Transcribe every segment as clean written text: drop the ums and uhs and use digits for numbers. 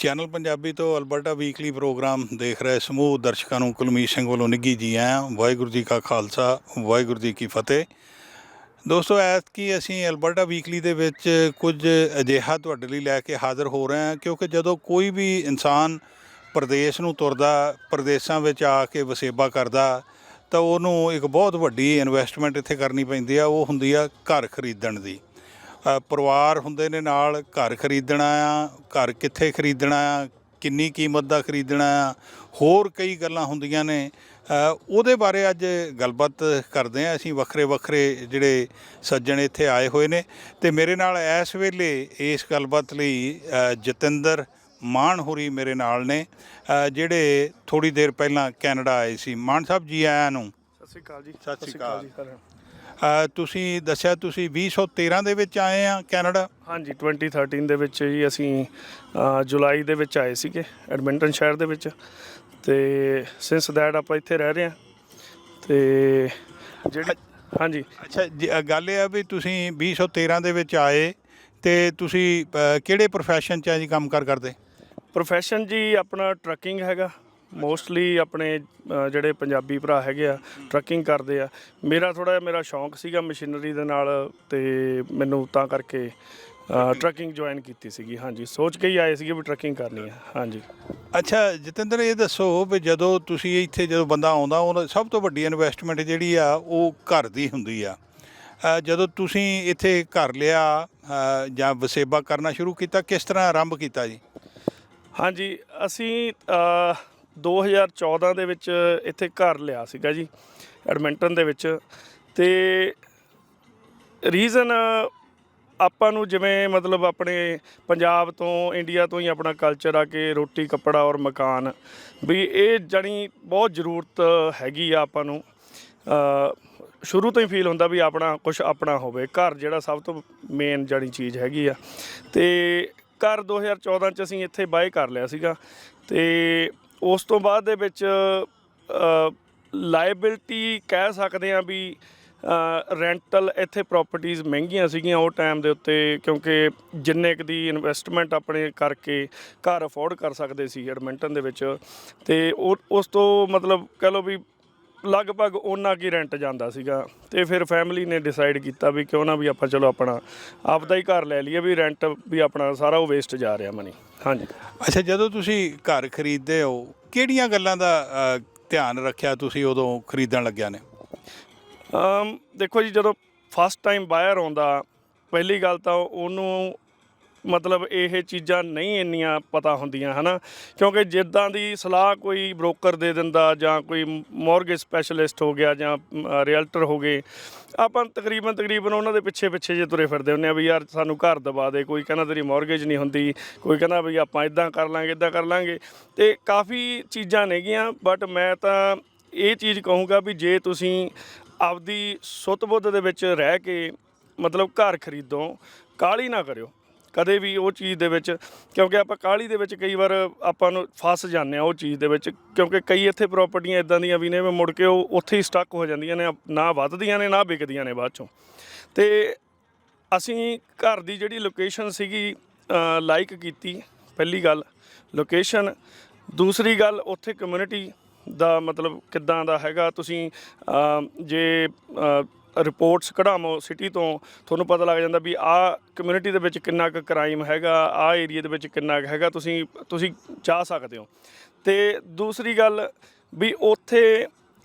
Channel Punjabi ਤੋਂ Alberta weekly programme ਦੇਖ ਰਹੇ ਸਮੂਹ ਦਰਸ਼ਕਾਂ ਨੂੰ ਕੁਲਮੀਤ ਸਿੰਘ ਵੱਲੋਂ ਨਿੱਘੀ ਜੀ ਆਇਆਂ। ਵਾਹਿਗੁਰੂ ਜੀ ਕਾ ਖਾਲਸਾ, ਵਾਹਿਗੁਰੂ ਜੀ ਕੀ ਫਤਿਹ। ਦੋਸਤੋ, ਐਤਕੀ ਅਸੀਂ ਅਲਬਰਟਾ ਵੀਕਲੀ ਦੇ ਵਿੱਚ ਕੁਝ ਅਜਿਹਾ ਤੁਹਾਡੇ ਲਈ ਲੈ ਕੇ ਹਾਜ਼ਰ ਹੋ ਰਹੇ ਹਾਂ, ਕਿਉਂਕਿ ਜਦੋਂ ਕੋਈ ਵੀ ਇਨਸਾਨ ਪ੍ਰਦੇਸ਼ ਨੂੰ ਤੁਰਦਾ, ਪ੍ਰਦੇਸ਼ਾਂ ਵਿੱਚ ਆ ਕੇ ਵਸੇਬਾ ਕਰਦਾ, ਤਾਂ ਉਹਨੂੰ ਇੱਕ ਬਹੁਤ ਵੱਡੀ ਇਨਵੈਸਟਮੈਂਟ ਇੱਥੇ ਕਰਨੀ ਪੈਂਦੀ ਆ। ਉਹ ਹੁੰਦੀ ਆ ਘਰ ਖਰੀਦਣ ਦੀ। ਪਰਿਵਾਰ ਹੁੰਦੇ ਨੇ ਨਾਲ, ਘਰ ਖਰੀਦਣਾ ਆ, ਘਰ ਕਿੱਥੇ ਖਰੀਦਣਾ ਆ, ਕਿੰਨੀ ਕੀਮਤ ਦਾ ਖਰੀਦਣਾ ਆ, ਹੋਰ ਕਈ ਗੱਲਾਂ ਹੁੰਦੀਆਂ ਨੇ। ਉਹਦੇ ਬਾਰੇ ਅੱਜ ਗੱਲਬਾਤ ਕਰਦੇ ਹਾਂ। ਅਸੀਂ ਵੱਖਰੇ ਵੱਖਰੇ ਜਿਹੜੇ ਸੱਜਣ ਇੱਥੇ ਆਏ ਹੋਏ ਨੇ, ਅਤੇ ਮੇਰੇ ਨਾਲ ਇਸ ਵੇਲੇ ਇਸ ਗੱਲਬਾਤ ਲਈ ਜਤਿੰਦਰ ਮਾਨ ਹੋਰੀ ਮੇਰੇ ਨਾਲ ਨੇ, ਜਿਹੜੇ ਥੋੜ੍ਹੀ ਦੇਰ ਪਹਿਲਾਂ ਕੈਨੇਡਾ ਆਏ ਸੀ। ਮਾਨ ਸਾਹਿਬ, ਜੀ ਆਇਆਂ ਨੂੰ। ਸਤਿ ਸ਼੍ਰੀ ਅਕਾਲ ਜੀ। ਸਤਿ ਸ਼੍ਰੀ ਅਕਾਲ। ਤੁਸੀਂ ਦੱਸਿਆ ਤੁਸੀਂ 2013 ਦੇ ਵਿੱਚ ਆਏ ਆ ਕੈਨੇਡਾ? ਹਾਂਜੀ, 2013 ਦੇ ਵਿੱਚ ਜੀ ਅਸੀਂ ਜੁਲਾਈ ਦੇ ਵਿੱਚ ਆਏ ਸੀਗੇ ਐਡਮਿੰਟਨ ਸ਼ਹਿਰ ਦੇ ਵਿੱਚ, ਅਤੇ ਸਿੰਸ ਦੈਟ ਆਪਾਂ ਇੱਥੇ ਰਹਿ ਰਹੇ ਹਾਂ। ਅਤੇ ਜਿਹੜੀ ਹਾਂਜੀ, ਅੱਛਾ ਜੀ, ਗੱਲ ਇਹ ਆ ਵੀ ਤੁਸੀਂ 2013 ਦੇ ਵਿੱਚ ਆਏ, ਅਤੇ ਤੁਸੀਂ ਕਿਹੜੇ ਪ੍ਰੋਫੈਸ਼ਨ 'ਚ ਆ ਜੀ ਕੰਮ ਕਰਦੇ? ਪ੍ਰੋਫੈਸ਼ਨ ਜੀ ਆਪਣਾ ਟਰੱਕਿੰਗ ਹੈਗਾ। ਮੋਸਟਲੀ ਆਪਣੇ ਜਿਹੜੇ ਪੰਜਾਬੀ ਭਰਾ ਹੈਗੇ ਆ ਟਰੱਕਿੰਗ ਕਰਦੇ ਆ। ਮੇਰਾ ਥੋੜ੍ਹਾ ਜਿਹਾ ਸ਼ੌਂਕ ਸੀਗਾ ਮਸ਼ੀਨਰੀ ਦੇ ਨਾਲ, ਅਤੇ ਮੈਨੂੰ ਤਾਂ ਕਰਕੇ ਟਰੱਕਿੰਗ ਜੁਆਇਨ ਕੀਤੀ ਸੀਗੀ। ਹਾਂਜੀ, ਸੋਚ ਕੇ ਹੀ ਆਏ ਸੀਗੇ ਵੀ ਟਰੱਕਿੰਗ ਕਰਨੀ ਹੈ। ਹਾਂਜੀ। ਅੱਛਾ ਜਤਿੰਦਰ, ਇਹ ਦੱਸੋ ਵੀ ਜਦੋਂ ਤੁਸੀਂ ਇੱਥੇ ਜਦੋਂ ਬੰਦਾ ਆਉਂਦਾ, ਉਹ ਸਭ ਤੋਂ ਵੱਡੀ ਇਨਵੈਸਟਮੈਂਟ ਜਿਹੜੀ ਆ ਉਹ ਘਰ ਦੀ ਹੁੰਦੀ ਆ। ਜਦੋਂ ਤੁਸੀਂ ਇੱਥੇ ਘਰ ਲਿਆ ਜਾਂ ਵਸੇਬਾ ਕਰਨਾ ਸ਼ੁਰੂ ਕੀਤਾ, ਕਿਸ ਤਰ੍ਹਾਂ ਆਰੰਭ ਕੀਤਾ ਜੀ? ਹਾਂਜੀ, ਅਸੀਂ 2014 ਦੇ ਵਿੱਚ ਇੱਥੇ ਘਰ ਲਿਆ ਸੀਗਾ ਜੀ ਐਡਮਿੰਟਨ ਦੇ ਵਿੱਚ। ਅਤੇ ਰੀਜ਼ਨ ਆਪਾਂ ਨੂੰ ਜਿਵੇਂ ਮਤਲਬ ਆਪਣੇ ਪੰਜਾਬ ਤੋਂ, ਇੰਡੀਆ ਤੋਂ ਹੀ ਆਪਣਾ ਕਲਚਰ ਆ ਕਿ ਰੋਟੀ ਕੱਪੜਾ ਔਰ ਮਕਾਨ, ਵੀ ਇਹ ਜਾਣੀ ਬਹੁਤ ਜ਼ਰੂਰਤ ਹੈਗੀ ਆ ਆਪਾਂ ਨੂੰ। ਸ਼ੁਰੂ ਤੋਂ ਹੀ ਫੀਲ ਹੁੰਦਾ ਵੀ ਆਪਣਾ ਕੁਛ ਆਪਣਾ ਹੋਵੇ। ਘਰ ਜਿਹੜਾ ਸਭ ਤੋਂ ਮੇਨ ਜਾਣੀ ਚੀਜ਼ ਹੈਗੀ ਆ। ਅਤੇ ਘਰ 2014 'ਚ ਅਸੀਂ ਇੱਥੇ ਬਾਏ ਕਰ ਲਿਆ ਸੀਗਾ। ਅਤੇ ਉਸ ਤੋਂ ਬਾਅਦ ਦੇ ਵਿੱਚ ਲਾਇਬਿਲਟੀ ਕਹਿ ਸਕਦੇ ਹਾਂ ਵੀ ਰੈਂਟਲ ਇੱਥੇ ਪ੍ਰੋਪਰਟੀਜ਼ ਮਹਿੰਗੀਆਂ ਸੀਗੀਆਂ ਉਹ ਟਾਈਮ ਦੇ ਉੱਤੇ, ਕਿਉਂਕਿ ਜਿੰਨੇ ਕੁ ਦੀ ਇਨਵੈਸਟਮੈਂਟ ਆਪਣੇ ਕਰਕੇ ਘਰ ਅਫੋਰਡ ਕਰ ਸਕਦੇ ਸੀ ਐਡਮਿੰਟਨ ਦੇ ਵਿੱਚ। ਅਤੇ ਉਸ ਤੋਂ ਮਤਲਬ ਕਹਿ ਲਓ ਵੀ ਲਗਭਗ ਓਨਾ ਕੀ ਰੈਂਟ ਜਾਂਦਾ ਸੀਗਾ। ਅਤੇ ਫਿਰ ਫੈਮਿਲੀ ਨੇ ਡਿਸਾਈਡ ਕੀਤਾ ਵੀ ਕਿਉਂ ਨਾ ਵੀ ਆਪਾਂ ਚਲੋ ਆਪਣਾ ਆਪਦਾ ਹੀ ਘਰ ਲੈ ਲਈਏ, ਵੀ ਰੈਂਟ ਵੀ ਆਪਣਾ ਸਾਰਾ ਉਹ ਵੇਸਟ ਜਾ ਰਿਹਾ ਮਨੀ। ਹਾਂਜੀ। ਅੱਛਾ, ਜਦੋਂ ਤੁਸੀਂ ਘਰ ਖਰੀਦਦੇ ਹੋ, ਕਿਹੜੀਆਂ ਗੱਲਾਂ ਦਾ ਧਿਆਨ ਰੱਖਿਆ ਤੁਸੀਂ ਉਦੋਂ ਖਰੀਦਣ ਲੱਗਿਆ ਨੇ? ਦੇਖੋ ਜੀ, ਜਦੋਂ ਫਸਟ ਟਾਈਮ ਬਾਇਰ ਆਉਂਦਾ, ਪਹਿਲੀ ਗੱਲ ਤਾਂ ਉਹਨੂੰ ਮਤਲਬ ਇਹ ਚੀਜ਼ਾਂ ਨਹੀਂ ਇੰਨੀਆਂ ਪਤਾ ਹੁੰਦੀਆਂ ਹੈ ਨਾ, ਕਿਉਂਕਿ ਜਿੱਦਾਂ ਦੀ ਸਲਾਹ ਕੋਈ ਬ੍ਰੋਕਰ ਦੇ ਦਿੰਦਾ ਜਾਂ ਕੋਈ ਮੋਰਗੇਜ ਸਪੈਸ਼ਲਿਸਟ ਹੋ ਗਿਆ ਜਾਂ ਰੀਅਲਟਰ ਹੋ ਗਏ, ਆਪਾਂ ਤਕਰੀਬਨ ਉਹਨਾਂ ਦੇ ਪਿੱਛੇ ਜੇ ਤੁਰੇ ਫਿਰਦੇ ਹੁੰਦੇ ਆ ਵੀ ਯਾਰ ਸਾਨੂੰ ਘਰ ਦਵਾ ਦੇ। ਕੋਈ ਕਹਿੰਦਾ ਤੇਰੀ ਮੋਰਗੇਜ ਨਹੀਂ ਹੁੰਦੀ, ਕੋਈ ਕਹਿੰਦਾ ਵੀ ਆਪਾਂ ਇੱਦਾਂ ਕਰ ਲਾਂਗੇ। ਅਤੇ ਕਾਫੀ ਚੀਜ਼ਾਂ ਨੇਗੀਆਂ। ਬਟ ਮੈਂ ਤਾਂ ਇਹ ਚੀਜ਼ ਕਹੂੰਗਾ ਵੀ ਜੇ ਤੁਸੀਂ ਆਪਦੀ ਸੁੱਧ ਬੁੱਧ ਦੇ ਵਿੱਚ ਰਹਿ ਕੇ ਮਤਲਬ ਘਰ ਖਰੀਦੋ, ਕਾਹਲੀ ਨਾ ਕਰਿਓ ਕਦੇ ਵੀ ਉਹ ਚੀਜ਼ ਦੇ ਵਿੱਚ, ਕਿਉਂਕਿ ਆਪਾਂ ਕਾਹਲੀ ਦੇ ਵਿੱਚ ਕਈ ਵਾਰ ਆਪਾਂ ਨੂੰ ਫਸ ਜਾਂਦੇ ਹਾਂ ਉਹ ਚੀਜ਼ ਦੇ ਵਿੱਚ। ਕਿਉਂਕਿ ਕਈ ਇੱਥੇ ਪ੍ਰੋਪਰਟੀਆਂ ਇੱਦਾਂ ਦੀਆਂ ਵੀ ਨੇ ਵੀ ਮੁੜ ਕੇ ਉਹ ਉੱਥੇ ਹੀ ਸਟੱਕ ਹੋ ਜਾਂਦੀਆਂ ਨੇ, ਨਾ ਵੱਧਦੀਆਂ ਨੇ ਨਾ ਵਿਕਦੀਆਂ ਨੇ ਬਾਅਦ 'ਚੋਂ। ਅਤੇ ਅਸੀਂ ਘਰ ਦੀ ਜਿਹੜੀ ਲੋਕੇਸ਼ਨ ਸੀਗੀ ਲਾਈਕ ਕੀਤੀ, ਪਹਿਲੀ ਗੱਲ ਲੋਕੇਸ਼ਨ। ਦੂਸਰੀ ਗੱਲ ਉੱਥੇ ਕਮਿਊਨਿਟੀ ਦਾ ਮਤਲਬ ਕਿੱਦਾਂ ਦਾ ਹੈਗਾ। ਤੁਸੀਂ ਜੇ ਰਿਪੋਰਟਸ ਕਢਾਵੋ ਸਿਟੀ ਤੋਂ, ਤੁਹਾਨੂੰ ਪਤਾ ਲੱਗ ਜਾਂਦਾ ਵੀ ਆਹ ਕਮਿਊਨਿਟੀ ਦੇ ਵਿੱਚ ਕਿੰਨਾ ਕੁ ਕ੍ਰਾਈਮ ਹੈਗਾ, ਆਹ ਏਰੀਏ ਦੇ ਵਿੱਚ ਕਿੰਨਾ ਕੁ ਹੈਗਾ, ਤੁਸੀਂ ਜਾ ਸਕਦੇ ਹੋ। ਅਤੇ ਦੂਸਰੀ ਗੱਲ ਵੀ ਉੱਥੇ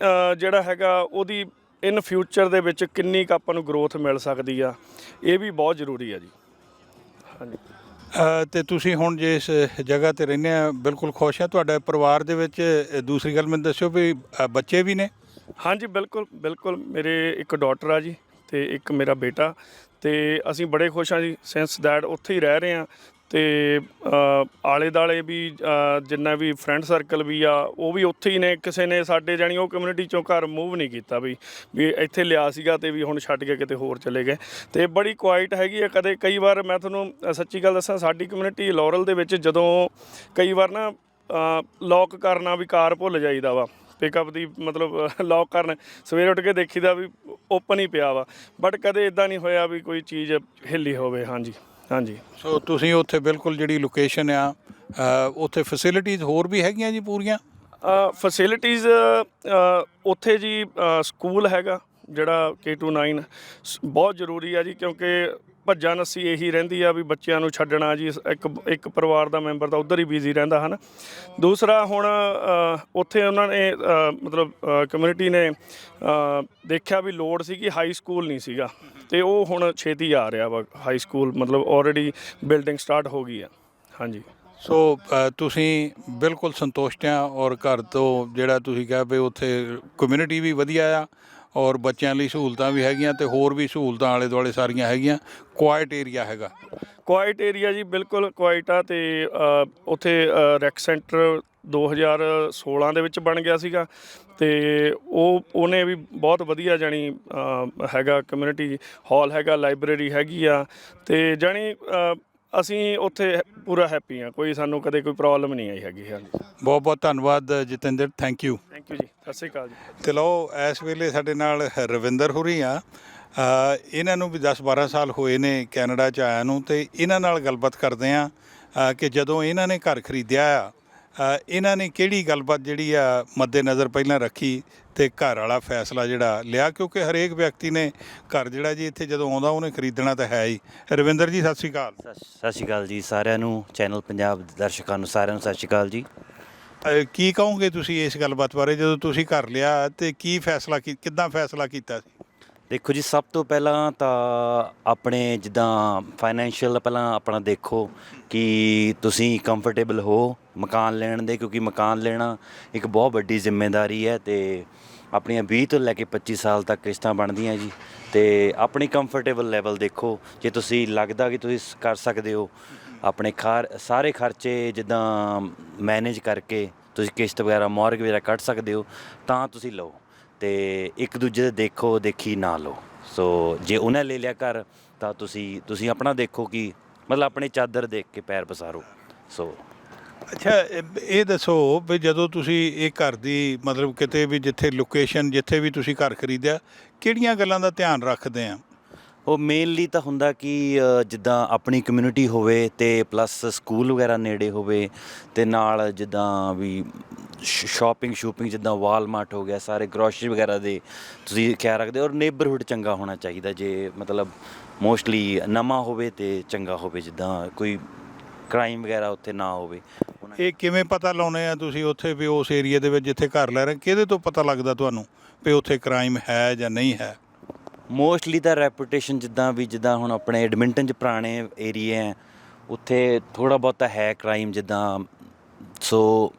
ਜਿਹੜਾ ਹੈਗਾ ਉਹਦੀ ਇਨ ਫਿਊਚਰ ਦੇ ਵਿੱਚ ਕਿੰਨੀ ਕੁ ਆਪਾਂ ਨੂੰ ਗਰੋਥ ਮਿਲ ਸਕਦੀ ਆ, ਇਹ ਵੀ ਬਹੁਤ ਜ਼ਰੂਰੀ ਆ ਜੀ। ਹਾਂਜੀ। ਅਤੇ ਤੁਸੀਂ ਹੁਣ ਜਿਸ ਜਗ੍ਹਾ 'ਤੇ ਰਹਿੰਦੇ ਆ ਬਿਲਕੁਲ ਖੁਸ਼ ਆ? ਤੁਹਾਡੇ ਪਰਿਵਾਰ ਦੇ ਵਿੱਚ ਦੂਸਰੀ ਗੱਲ ਮੈਨੂੰ ਦੱਸਿਓ ਵੀ ਬੱਚੇ ਵੀ ਨੇ? ਹਾਂਜੀ, ਬਿਲਕੁਲ ਮੇਰੇ ਇੱਕ ਡਾਟਰ ਆ ਜੀ, ਅਤੇ ਇੱਕ ਮੇਰਾ ਬੇਟਾ। ਅਤੇ ਅਸੀਂ ਬੜੇ ਖੁਸ਼ ਹਾਂ ਜੀ ਸਿੰਸ ਦੈਟ ਉੱਥੇ ਹੀ ਰਹਿ ਰਹੇ ਹਾਂ। ਅਤੇ ਆਲੇ ਦੁਆਲੇ ਵੀ ਜਿੰਨਾ ਵੀ ਫਰੈਂਡ ਸਰਕਲ ਵੀ ਆ ਉਹ ਵੀ ਉੱਥੇ ਹੀ ਨੇ। ਕਿਸੇ ਨੇ ਸਾਡੇ ਜਾਣੀ ਉਹ ਕਮਿਊਨਿਟੀ 'ਚੋਂ ਘਰ ਮੂਵ ਨਹੀਂ ਕੀਤਾ ਵੀ ਇੱਥੇ ਲਿਆ ਸੀਗਾ ਅਤੇ ਵੀ ਹੁਣ ਛੱਡ ਕੇ ਕਿਤੇ ਹੋਰ ਚਲੇ ਗਏ। ਅਤੇ ਬੜੀ ਕੁਆਇਟ ਹੈਗੀ ਆ। ਕਈ ਵਾਰ ਮੈਂ ਤੁਹਾਨੂੰ ਸੱਚੀ ਗੱਲ ਦੱਸਾਂ, ਸਾਡੀ ਕਮਿਊਨਿਟੀ ਲੋਰਲ ਦੇ ਵਿੱਚ ਜਦੋਂ ਕਈ ਵਾਰ ਨਾ ਲੌਕ ਕਰਨਾ ਵੀ ਕਾਰ ਭੁੱਲ ਜਾਈਦਾ ਵਾ, ਪਿਕਅਪ ਦੀ ਮਤਲਬ ਲੌਕ ਕਰਨ, ਸਵੇਰੇ ਉੱਠ ਕੇ ਦੇਖੀਦਾ ਵੀ ਓਪਨ ਹੀ ਪਿਆ ਵਾ। ਬਟ ਕਦੇ ਇੱਦਾਂ ਨਹੀਂ ਹੋਇਆ ਵੀ ਕੋਈ ਚੀਜ਼ ਹਿੱਲੀ ਹੋਵੇ। ਹਾਂਜੀ। ਸੋ ਤੁਸੀਂ ਉੱਥੇ ਬਿਲਕੁਲ ਜਿਹੜੀ ਲੋਕੇਸ਼ਨ ਆ ਉੱਥੇ ਫੈਸਿਲਿਟੀਜ਼ ਹੋਰ ਵੀ ਹੈਗੀਆਂ ਜੀ ਪੂਰੀਆਂ? ਫੈਸਿਲਿਟੀਜ਼ ਉੱਥੇ ਜੀ ਸਕੂਲ ਹੈਗਾ ਜਿਹੜਾ K-9 ਬਹੁਤ ਜ਼ਰੂਰੀ ਆ ਜੀ, ਕਿਉਂਕਿ ਭੱਜਾ ਨੱਸੀ ਇਹੀ ਰਹਿੰਦੀ ਆ ਵੀ ਬੱਚਿਆਂ ਨੂੰ ਛੱਡਣਾ ਜੀ, ਇੱਕ ਪਰਿਵਾਰ ਦਾ ਮੈਂਬਰ ਤਾਂ ਉੱਧਰ ਹੀ ਬਿਜ਼ੀ ਰਹਿੰਦਾ ਹਨ। ਦੂਸਰਾ ਹੁਣ ਉੱਥੇ ਉਹਨਾਂ ਨੇ ਮਤਲਬ ਕਮਿਊਨਿਟੀ ਨੇ ਦੇਖਿਆ ਵੀ ਲੋੜ ਸੀ ਕਿ ਹਾਈ ਸਕੂਲ ਨਹੀਂ ਸੀਗਾ, ਅਤੇ ਉਹ ਹੁਣ ਛੇਤੀ ਆ ਰਿਹਾ ਵਾ ਹਾਈ ਸਕੂਲ, ਮਤਲਬ ਆਲਰੇਡੀ ਬਿਲਡਿੰਗ ਸਟਾਰਟ ਹੋ ਗਈ ਆ। ਹਾਂਜੀ। ਸੋ ਤੁਸੀਂ ਬਿਲਕੁਲ ਸੰਤੁਸ਼ਟ ਆ, ਔਰ ਘਰ ਤੋਂ ਜਿਹੜਾ ਤੁਸੀਂ ਕਿਹਾ ਵੀ ਉੱਥੇ ਕਮਿਊਨਿਟੀ ਵੀ ਵਧੀਆ ਆ, ਔਰ ਬੱਚਿਆਂ ਲਈ ਸਹੂਲਤਾਂ ਵੀ ਹੈਗੀਆਂ ਅਤੇ ਹੋਰ ਵੀ ਸਹੂਲਤਾਂ ਆਲੇ ਦੁਆਲੇ ਸਾਰੀਆਂ ਹੈਗੀਆਂ, ਕੁਆਇਟ ਏਰੀਆ ਹੈਗਾ। ਕੁਆਇਟ ਏਰੀਆ ਜੀ, ਬਿਲਕੁਲ ਕੁਆਇਟ ਆ। ਅਤੇ ਉੱਥੇ ਰੈਕ ਸੈਂਟਰ 2016 ਦੇ ਵਿੱਚ ਬਣ ਗਿਆ ਸੀਗਾ, ਅਤੇ ਉਹਨੇ ਵੀ ਬਹੁਤ ਵਧੀਆ ਜਾਣੀ ਹੈਗਾ, ਕਮਿਊਨਿਟੀ ਹਾਲ ਹੈਗਾ, ਲਾਇਬ੍ਰੇਰੀ ਹੈਗੀ ਆ, ਅਤੇ ਜਾਣੀ ਅਸੀਂ ਉੱਥੇ ਪੂਰਾ ਹੈਪੀ ਹਾਂ, ਕੋਈ ਸਾਨੂੰ ਕਦੇ ਕੋਈ ਪ੍ਰੋਬਲਮ ਨਹੀਂ ਆਈ ਹੈਗੀ। ਹਾਂਜੀ, ਬਹੁਤ ਬਹੁਤ ਧੰਨਵਾਦ Jatinder, thank you. Thank you ਜੀ, ਸਤਿ ਸ਼੍ਰੀ ਅਕਾਲ ਜੀ। ਤੇ ਲਓ, ਇਸ ਵੇਲੇ ਸਾਡੇ ਨਾਲ ਰਵਿੰਦਰ ਹੋਰੀ ਆ। ਇਹਨਾਂ ਨੂੰ ਵੀ 10-12 ਸਾਲ ਹੋਏ ਨੇ ਕੈਨੇਡਾ 'ਚ ਆਇਆ ਨੂੰ, ਅਤੇ ਇਹਨਾਂ ਨਾਲ ਗੱਲਬਾਤ ਕਰਦੇ ਹਾਂ ਕਿ ਜਦੋਂ ਇਹਨਾਂ ਨੇ ਘਰ ਖਰੀਦਿਆ ਆ, ਇਹਨਾਂ ਨੇ ਕਿਹੜੀ ਗੱਲਬਾਤ ਜਿਹੜੀ ਆ ਮੱਦੇ-ਨਜ਼ਰ ਪਹਿਲਾਂ ਰੱਖੀ ਅਤੇ ਘਰ ਵਾਲਾ ਫੈਸਲਾ ਜਿਹੜਾ ਲਿਆ, ਕਿਉਂਕਿ ਹਰੇਕ ਵਿਅਕਤੀ ਨੇ ਘਰ ਜਿਹੜਾ ਜੀ ਇੱਥੇ ਜਦੋਂ ਆਉਂਦਾ ਉਹਨੇ ਖਰੀਦਣਾ ਤਾਂ ਹੈ ਹੀ। ਰਵਿੰਦਰ ਜੀ, ਸਤਿ ਸ਼੍ਰੀ ਅਕਾਲ। ਸਤਿ ਸ਼੍ਰੀ ਅਕਾਲ ਜੀ ਸਾਰਿਆਂ ਨੂੰ, ਚੈਨਲ ਪੰਜਾਬ ਦੇ ਦਰਸ਼ਕਾਂ ਨੂੰ ਸਾਰਿਆਂ ਨੂੰ ਸਤਿ ਸ਼੍ਰੀ ਅਕਾਲ ਜੀ। ਕੀ ਕਹੋਗੇ ਤੁਸੀਂ ਇਸ ਗੱਲਬਾਤ ਬਾਰੇ, ਜਦੋਂ ਤੁਸੀਂ ਘਰ ਲਿਆ ਅਤੇ ਕੀ ਫੈਸਲਾ ਕਿੱਦਾਂ ਫੈਸਲਾ ਕੀਤਾ ਸੀ? ਦੇਖੋ ਜੀ, ਸਭ ਤੋਂ ਪਹਿਲਾਂ ਤਾਂ ਆਪਣੇ ਜਿੱਦਾਂ ਫਾਈਨੈਂਸ਼ੀਅਲ ਪਹਿਲਾਂ ਆਪਣਾ ਦੇਖੋ ਕਿ ਤੁਸੀਂ ਕੰਫਰਟੇਬਲ ਹੋ ਮਕਾਨ ਲੈਣ ਦੇ, ਕਿਉਂਕਿ ਮਕਾਨ ਲੈਣਾ ਇੱਕ ਬਹੁਤ ਵੱਡੀ ਜ਼ਿੰਮੇਵਾਰੀ ਹੈ, ਅਤੇ ਆਪਣੀਆਂ 20 ਤੋਂ ਲੈ ਕੇ 25 ਸਾਲ ਤੱਕ ਕਿਸ਼ਤਾਂ ਬਣਦੀਆਂ ਜੀ। ਅਤੇ ਆਪਣੀ ਕੰਫਰਟੇਬਲ ਲੈਵਲ ਦੇਖੋ, ਜੇ ਤੁਸੀਂ ਲੱਗਦਾ ਕਿ ਤੁਸੀਂ ਕਰ ਸਕਦੇ ਹੋ ਆਪਣੇ ਸਾਰੇ ਖਰਚੇ ਜਿੱਦਾਂ ਮੈਨੇਜ ਕਰਕੇ ਤੁਸੀਂ ਕਿਸ਼ਤ ਵਗੈਰਾ ਮੋਰਗੇਜ ਵਗੈਰਾ ਕੱਢ ਸਕਦੇ ਹੋ, ਤਾਂ ਤੁਸੀਂ ਲਓ। ਅਤੇ ਇੱਕ ਦੂਜੇ ਦੇ ਦੇਖੋ ਦੇਖੀ ਨਾ ਲਓ। ਸੋ ਜੇ ਉਹਨੇ ਲੈ ਲਿਆ ਘਰ ਤਾਂ ਤੁਸੀਂ ਆਪਣਾ ਦੇਖੋ ਕਿ ਮਤਲਬ ਆਪਣੀ ਚਾਦਰ ਦੇਖ ਕੇ ਪੈਰ ਪਸਾਰੋ। ਸੋ ਅੱਛਾ, ਇਹ ਦੱਸੋ ਵੀ ਜਦੋਂ ਤੁਸੀਂ ਇਹ ਘਰ ਦੀ ਮਤਲਬ ਕਿਤੇ ਵੀ ਜਿੱਥੇ ਲੋਕੇਸ਼ਨ ਜਿੱਥੇ ਵੀ ਤੁਸੀਂ ਘਰ ਖਰੀਦਿਆ, ਕਿਹੜੀਆਂ ਗੱਲਾਂ ਦਾ ਧਿਆਨ ਰੱਖਦੇ ਆ? ਉਹ ਮੇਨਲੀ ਤਾਂ ਹੁੰਦਾ ਕਿ ਜਿੱਦਾਂ ਆਪਣੀ ਕਮਿਊਨਿਟੀ ਹੋਵੇ, ਅਤੇ ਪਲੱਸ ਸਕੂਲ ਵਗੈਰਾ ਨੇੜੇ ਹੋਵੇ, ਅਤੇ ਨਾਲ ਜਿੱਦਾਂ ਵੀ ਸ਼ੋਪਿੰਗ ਜਿੱਦਾਂ ਵਾਲਮਾਰਟ ਹੋ ਗਿਆ, ਸਾਰੇ ਗਰੋਸਰੀ ਵਗੈਰਾ ਦੇ ਤੁਸੀਂ ਖਿਆਲ ਰੱਖਦੇ ਹੋ, ਔਰ ਨੇਬਰਹੁੱਡ ਚੰਗਾ ਹੋਣਾ ਚਾਹੀਦਾ। ਜੇ ਮਤਲਬ ਮੋਸਟਲੀ ਨਵਾਂ ਹੋਵੇ ਅਤੇ ਚੰਗਾ ਹੋਵੇ, ਜਿੱਦਾਂ ਕੋਈ ਕ੍ਰਾਈਮ ਵਗੈਰਾ ਉੱਥੇ ਨਾ ਹੋਵੇ। ਇਹ ਕਿਵੇਂ ਪਤਾ ਲਾਉਂਦੇ ਆ ਤੁਸੀਂ ਉੱਥੇ ਵੀ ਉਸ ਏਰੀਆ ਦੇ ਵਿੱਚ ਜਿੱਥੇ ਘਰ ਲੈ ਰਹੇ, ਕਿਹਦੇ ਤੋਂ ਪਤਾ ਲੱਗਦਾ ਤੁਹਾਨੂੰ ਵੀ ਉੱਥੇ ਕ੍ਰਾਈਮ ਹੈ ਜਾਂ ਨਹੀਂ ਹੈ? ਮੋਸਟਲੀ ਤਾਂ ਰੈਪੂਟੇਸ਼ਨ, ਜਿੱਦਾਂ ਹੁਣ ਆਪਣੇ ਐਡਮਿੰਟਨ 'ਚ ਪੁਰਾਣੇ ਏਰੀਏ ਹੈ, ਉੱਥੇ ਥੋੜ੍ਹਾ ਬਹੁਤਾ ਹੈ ਕ੍ਰਾਈਮ ਜਿੱਦਾਂ। ਸੋ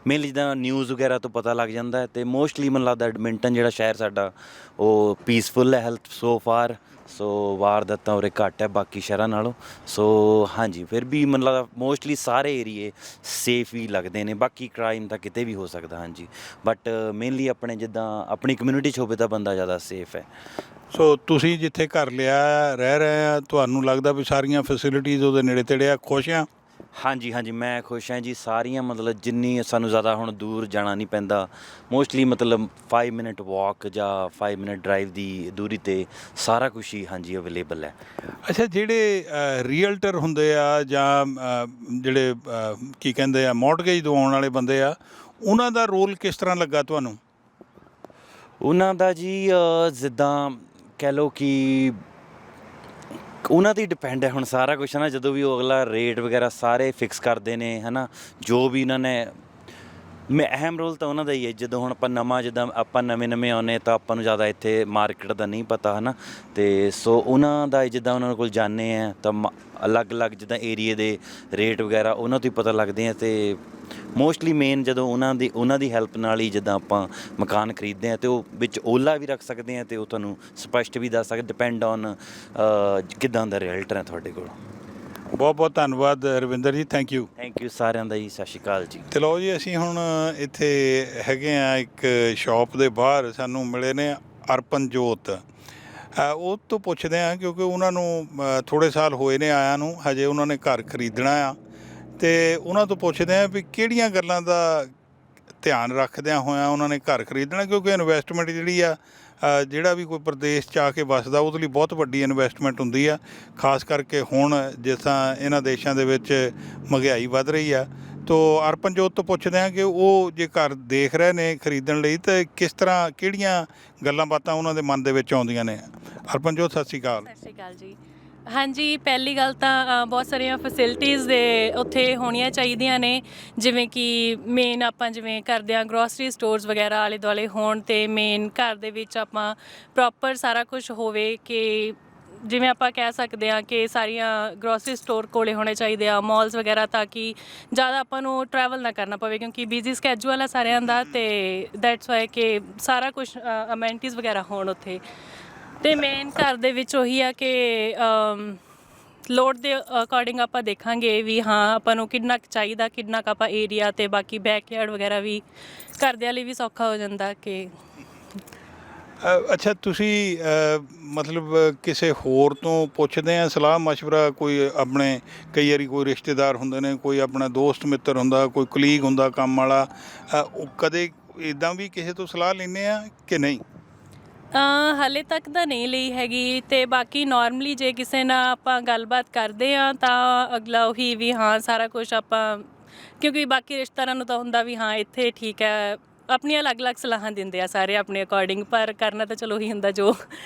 ਮੇਨਲੀ ਜਿੱਦਾਂ ਨਿਊਜ਼ ਵਗੈਰਾ ਤੋਂ ਪਤਾ ਲੱਗ ਜਾਂਦਾ ਹੈ, ਅਤੇ ਮੋਸਟਲੀ ਮੈਨੂੰ ਲੱਗਦਾ ਐਡਮਿੰਟਨ ਜਿਹੜਾ ਸ਼ਹਿਰ ਸਾਡਾ ਉਹ ਪੀਸਫੁੱਲ ਹੈ ਹੈਲਥ ਸੋ ਫਾਰ। ਸੋ ਵਾਰਦਾਤਾਂ ਉਰੇ ਘੱਟ ਹੈ ਬਾਕੀ ਸ਼ਹਿਰਾਂ ਨਾਲੋਂ। ਸੋ ਹਾਂਜੀ, ਫਿਰ ਵੀ ਮੈਨੂੰ ਲੱਗਦਾ ਮੋਸਟਲੀ ਸਾਰੇ ਏਰੀਏ ਸੇਫ ਹੀ ਲੱਗਦੇ ਨੇ, ਬਾਕੀ ਕ੍ਰਾਈਮ ਤਾਂ ਕਿਤੇ ਵੀ ਹੋ ਸਕਦਾ। ਹਾਂਜੀ, ਬਟ ਮੇਨਲੀ ਆਪਣੇ ਜਿੱਦਾਂ ਆਪਣੀ ਕਮਿਊਨਿਟੀ 'ਚ ਹੋਵੇ ਤਾਂ ਬੰਦਾ ਜ਼ਿਆਦਾ ਸੇਫ ਹੈ। ਸੋ ਤੁਸੀਂ ਜਿੱਥੇ ਘਰ ਲਿਆ ਰਹਿ ਰਹੇ ਆ, ਤੁਹਾਨੂੰ ਲੱਗਦਾ ਵੀ ਸਾਰੀਆਂ ਫੈਸਿਲਿਟੀਜ਼ ਉਹਦੇ ਨੇੜੇ ਤੇੜੇ ਆ, ਖੁਸ਼ ਆ? ਹਾਂਜੀ, ਮੈਂ ਖੁਸ਼ ਹਾਂ ਜੀ। ਸਾਰੀਆਂ ਮਤਲਬ ਜਿੰਨੀ ਸਾਨੂੰ ਜ਼ਿਆਦਾ ਹੁਣ ਦੂਰ ਜਾਣਾ ਨਹੀਂ ਪੈਂਦਾ, ਮੋਸਟਲੀ ਮਤਲਬ 5 ਮਿੰਟ ਵਾਕ ਜਾਂ 5 ਮਿੰਟ ਡਰਾਈਵ ਦੀ ਦੂਰੀ 'ਤੇ ਸਾਰਾ ਕੁਛ ਹੀ ਹਾਂਜੀ ਅਵੇਲੇਬਲ ਹੈ। ਅੱਛਾ, ਜਿਹੜੇ ਰੀਅਲਟਰ ਹੁੰਦੇ ਆ ਜਾਂ ਜਿਹੜੇ ਕੀ ਕਹਿੰਦੇ ਆ ਮੌਰਟਗੇਜ ਦਵਾਉਣ ਵਾਲੇ ਬੰਦੇ ਆ, ਉਹਨਾਂ ਦਾ ਰੋਲ ਕਿਸ ਤਰ੍ਹਾਂ ਲੱਗਾ ਤੁਹਾਨੂੰ? ਉਹਨਾਂ ਦਾ ਜੀ ਜਿੱਦਾਂ ਕਹਿ ਲਓ ਕਿ ਉਹਨਾਂ 'ਤੇ ਹੀ ਡਿਪੈਂਡ ਹੈ ਹੁਣ ਸਾਰਾ ਕੁਛ ਹੈ ਨਾ। ਜਦੋਂ ਵੀ ਉਹ ਅਗਲਾ ਰੇਟ ਵਗੈਰਾ ਸਾਰੇ ਫਿਕਸ ਕਰਦੇ ਨੇ ਹੈ ਨਾ, ਜੋ ਵੀ ਉਹਨਾਂ ਨੇ ਅਹਿਮ ਰੋਲ ਤਾਂ ਉਹਨਾਂ ਦਾ ਹੀ ਹੈ। ਜਦੋਂ ਹੁਣ ਆਪਾਂ ਜਿੱਦਾਂ ਆਪਾਂ ਨਵੇਂ ਆਉਂਦੇ ਤਾਂ ਆਪਾਂ ਨੂੰ ਜ਼ਿਆਦਾ ਇੱਥੇ ਮਾਰਕੀਟ ਦਾ ਨਹੀਂ ਪਤਾ ਹੈ ਨਾ, ਅਤੇ ਸੋ ਉਹਨਾਂ ਦਾ ਜਿੱਦਾਂ ਉਹਨਾਂ ਕੋਲ ਜਾਂਦੇ ਆ ਤਾਂ ਅਲੱਗ-ਅਲੱਗ ਜਿੱਦਾਂ ਏਰੀਏ ਦੇ ਰੇਟ ਵਗੈਰਾ ਉਹਨਾਂ ਤੋਂ ਹੀ ਪਤਾ ਲੱਗਦੇ ਆ। ਅਤੇ ਮੋਸਟਲੀ ਮੇਨ ਜਦੋਂ ਉਹਨਾਂ ਦੀ ਹੈਲਪ ਨਾਲ ਹੀ ਜਿੱਦਾਂ ਆਪਾਂ ਮਕਾਨ ਖਰੀਦਦੇ ਹਾਂ, ਅਤੇ ਉਹ ਵਿੱਚ ਓਲਾ ਵੀ ਰੱਖ ਸਕਦੇ ਹਾਂ, ਅਤੇ ਉਹ ਤੁਹਾਨੂੰ ਸਪਸ਼ਟ ਵੀ ਦੱਸ ਸਕਦੇ, ਡਿਪੈਂਡ ਔਨ ਕਿੱਦਾਂ ਦਾ ਰੀਅਲਟਰ ਹੈ ਤੁਹਾਡੇ ਕੋਲ। ਬਹੁਤ ਬਹੁਤ ਧੰਨਵਾਦ ਰਵਿੰਦਰ ਜੀ, ਥੈਂਕ ਯੂ ਸਾਰਿਆਂ ਦਾ ਜੀ, ਸਤਿ ਸ਼੍ਰੀ ਅਕਾਲ ਜੀ। ਤੇ ਲਓ ਜੀ, ਅਸੀਂ ਹੁਣ ਇੱਥੇ ਹੈਗੇ ਆ ਇੱਕ ਸ਼ਾਪ ਦੇ ਬਾਹਰ, ਸਾਨੂੰ ਮਿਲੇ ਨੇ ਅਰਪਨਜੋਤ। ਉਹ ਤੋਂ ਪੁੱਛਦੇ ਹਾਂ ਕਿਉਂਕਿ ਉਹਨਾਂ ਨੂੰ ਥੋੜ੍ਹੇ ਸਾਲ ਹੋਏ ਨੇ ਆਇਆਂ ਨੂੰ, ਹਜੇ ਉਹਨਾਂ ਨੇ ਘਰ ਖਰੀਦਣਾ ਆ, ਅਤੇ ਉਹਨਾਂ ਤੋਂ ਪੁੱਛਦੇ ਹਾਂ ਵੀ ਕਿਹੜੀਆਂ ਗੱਲਾਂ ਦਾ ਧਿਆਨ ਰੱਖਦਿਆਂ ਹੋਇਆਂ ਉਹਨਾਂ ਨੇ ਘਰ ਖਰੀਦਣਾ, ਕਿਉਂਕਿ ਇਨਵੈਸਟਮੈਂਟ ਜਿਹੜੀ ਆ ਜਿਹੜਾ ਵੀ ਕੋਈ ਪ੍ਰਦੇਸ਼ 'ਚ ਆ ਕੇ ਵੱਸਦਾ ਉਹਦੇ ਲਈ ਬਹੁਤ ਵੱਡੀ ਇਨਵੈਸਟਮੈਂਟ ਹੁੰਦੀ ਆ, ਖਾਸ ਕਰਕੇ ਹੁਣ ਜਿਸ ਤਰ੍ਹਾਂ ਇਹਨਾਂ ਦੇਸ਼ਾਂ ਦੇ ਵਿੱਚ ਮਹਿੰਗਾਈ ਵੱਧ ਰਹੀ ਆ, ਤੋ ਅਰਪਨਜੋਤ ਤੋਂ ਪੁੱਛਦੇ ਹਾਂ ਕਿ ਉਹ ਜੇ ਘਰ ਦੇਖ ਰਹੇ ਨੇ ਖਰੀਦਣ ਲਈ ਤਾਂ ਕਿਸ ਤਰ੍ਹਾਂ, ਕਿਹੜੀਆਂ ਗੱਲਾਂ ਬਾਤਾਂ ਉਹਨਾਂ ਦੇ ਮਨ ਦੇ ਵਿੱਚ ਆਉਂਦੀਆਂ ਨੇ। ਅਰਪਨਜੋਤ, ਸਤਿ ਸ਼੍ਰੀ ਅਕਾਲ। ਸਤਿ ਸ਼੍ਰੀ ਅਕਾਲ ਜੀ। ਹਾਂਜੀ, ਪਹਿਲੀ ਗੱਲ ਤਾਂ ਬਹੁਤ ਸਾਰੀਆਂ ਫੈਸਿਲਿਟੀਜ਼ ਦੇ ਉੱਥੇ ਹੋਣੀਆਂ ਚਾਹੀਦੀਆਂ ਨੇ, ਜਿਵੇਂ ਕਿ ਮੇਨ ਆਪਾਂ ਜਿਵੇਂ ਕਰਦੇ ਹਾਂ ਗਰੋਸਰੀ ਸਟੋਰਸ ਵਗੈਰਾ ਆਲੇ ਦੁਆਲੇ ਹੋਣ, ਅਤੇ ਮੇਨ ਘਰ ਦੇ ਵਿੱਚ ਆਪਾਂ ਪ੍ਰੋਪਰ ਸਾਰਾ ਕੁਝ ਹੋਵੇ ਕਿ ਜਿਵੇਂ ਆਪਾਂ ਕਹਿ ਸਕਦੇ ਹਾਂ ਕਿ ਸਾਰੀਆਂ ਗਰੋਸਰੀ ਸਟੋਰ ਕੋਲੇ ਹੋਣੇ ਚਾਹੀਦੇ ਆ, ਮਾਲਸ ਵਗੈਰਾ, ਤਾਂ ਕਿ ਜ਼ਿਆਦਾ ਆਪਾਂ ਨੂੰ ਟਰੈਵਲ ਨਾ ਕਰਨਾ ਪਵੇ, ਕਿਉਂਕਿ ਬਿਜ਼ੀ ਸਕੈਜੂਅਲ ਆ ਸਾਰਿਆਂ ਦਾ, ਅਤੇ ਦੈਟਸ ਵਾਈ ਕਿ ਸਾਰਾ ਕੁਝ ਅਮੈਨਿਟੀਜ਼ ਵਗੈਰਾ ਹੋਣ ਉੱਥੇ। ਅਤੇ ਮੇਨ ਘਰ ਦੇ ਵਿੱਚ ਉਹੀ ਆ ਕਿ ਲੋੜ ਦੇ ਅਕੋਰਡਿੰਗ ਆਪਾਂ ਦੇਖਾਂਗੇ ਵੀ ਹਾਂ ਆਪਾਂ ਨੂੰ ਕਿੰਨਾ ਕੁ ਚਾਹੀਦਾ, ਕਿੰਨਾ ਕੁ ਆਪਾਂ ਏਰੀਆ, ਅਤੇ ਬਾਕੀ ਬੈਕਯਾਰਡ ਵਗੈਰਾ ਵੀ ਘਰਦਿਆਂ ਲਈ ਵੀ ਸੌਖਾ ਹੋ ਜਾਂਦਾ ਕਿ ਅੱਛਾ, ਤੁਸੀਂ ਮਤਲਬ ਕਿਸੇ ਹੋਰ ਤੋਂ ਪੁੱਛਦੇ ਆ ਸਲਾਹ ਮਸ਼ਵਰਾ? ਕੋਈ ਆਪਣੇ ਕਈ ਵਾਰੀ ਕੋਈ ਰਿਸ਼ਤੇਦਾਰ ਹੁੰਦੇ ਨੇ, ਕੋਈ ਆਪਣਾ ਦੋਸਤ ਮਿੱਤਰ ਹੁੰਦਾ, ਕੋਈ ਕੁਲੀਗ ਹੁੰਦਾ ਕੰਮ ਵਾਲਾ, ਉਹ ਕਦੇ ਇੱਦਾਂ ਵੀ ਕਿਸੇ ਤੋਂ ਸਲਾਹ ਲੈਂਦੇ ਆ ਕਿ ਨਹੀਂ? ਹਾਲੇ ਤੱਕ ਤਾਂ ਨਹੀਂ ਲਈ ਹੈਗੀ, ਅਤੇ ਬਾਕੀ ਨੋਰਮਲੀ ਜੇ ਕਿਸੇ ਨਾਲ ਆਪਾਂ ਗੱਲਬਾਤ ਕਰਦੇ ਹਾਂ ਤਾਂ ਅਗਲਾ ਉਹੀ ਵੀ ਹਾਂ ਸਾਰਾ ਕੁਛ ਆਪਾਂ, ਕਿਉਂਕਿ ਬਾਕੀ ਰਿਸ਼ਤੇਦਾਰਾਂ ਨੂੰ ਤਾਂ ਹੁੰਦਾ ਵੀ ਹਾਂ ਇੱਥੇ ਠੀਕ ਹੈ, ਆਪਣੀਆਂ ਅਲੱਗ-ਅਲੱਗ ਸਲਾਹਾਂ ਦਿੰਦੇ ਆ ਸਾਰੇ ਆਪਣੇ ਅਕੋਰਡਿੰਗ, ਪਰ ਕਰਨਾ ਤਾਂ ਚਲੋ ਉਹੀ ਹੁੰਦਾ ਜੋ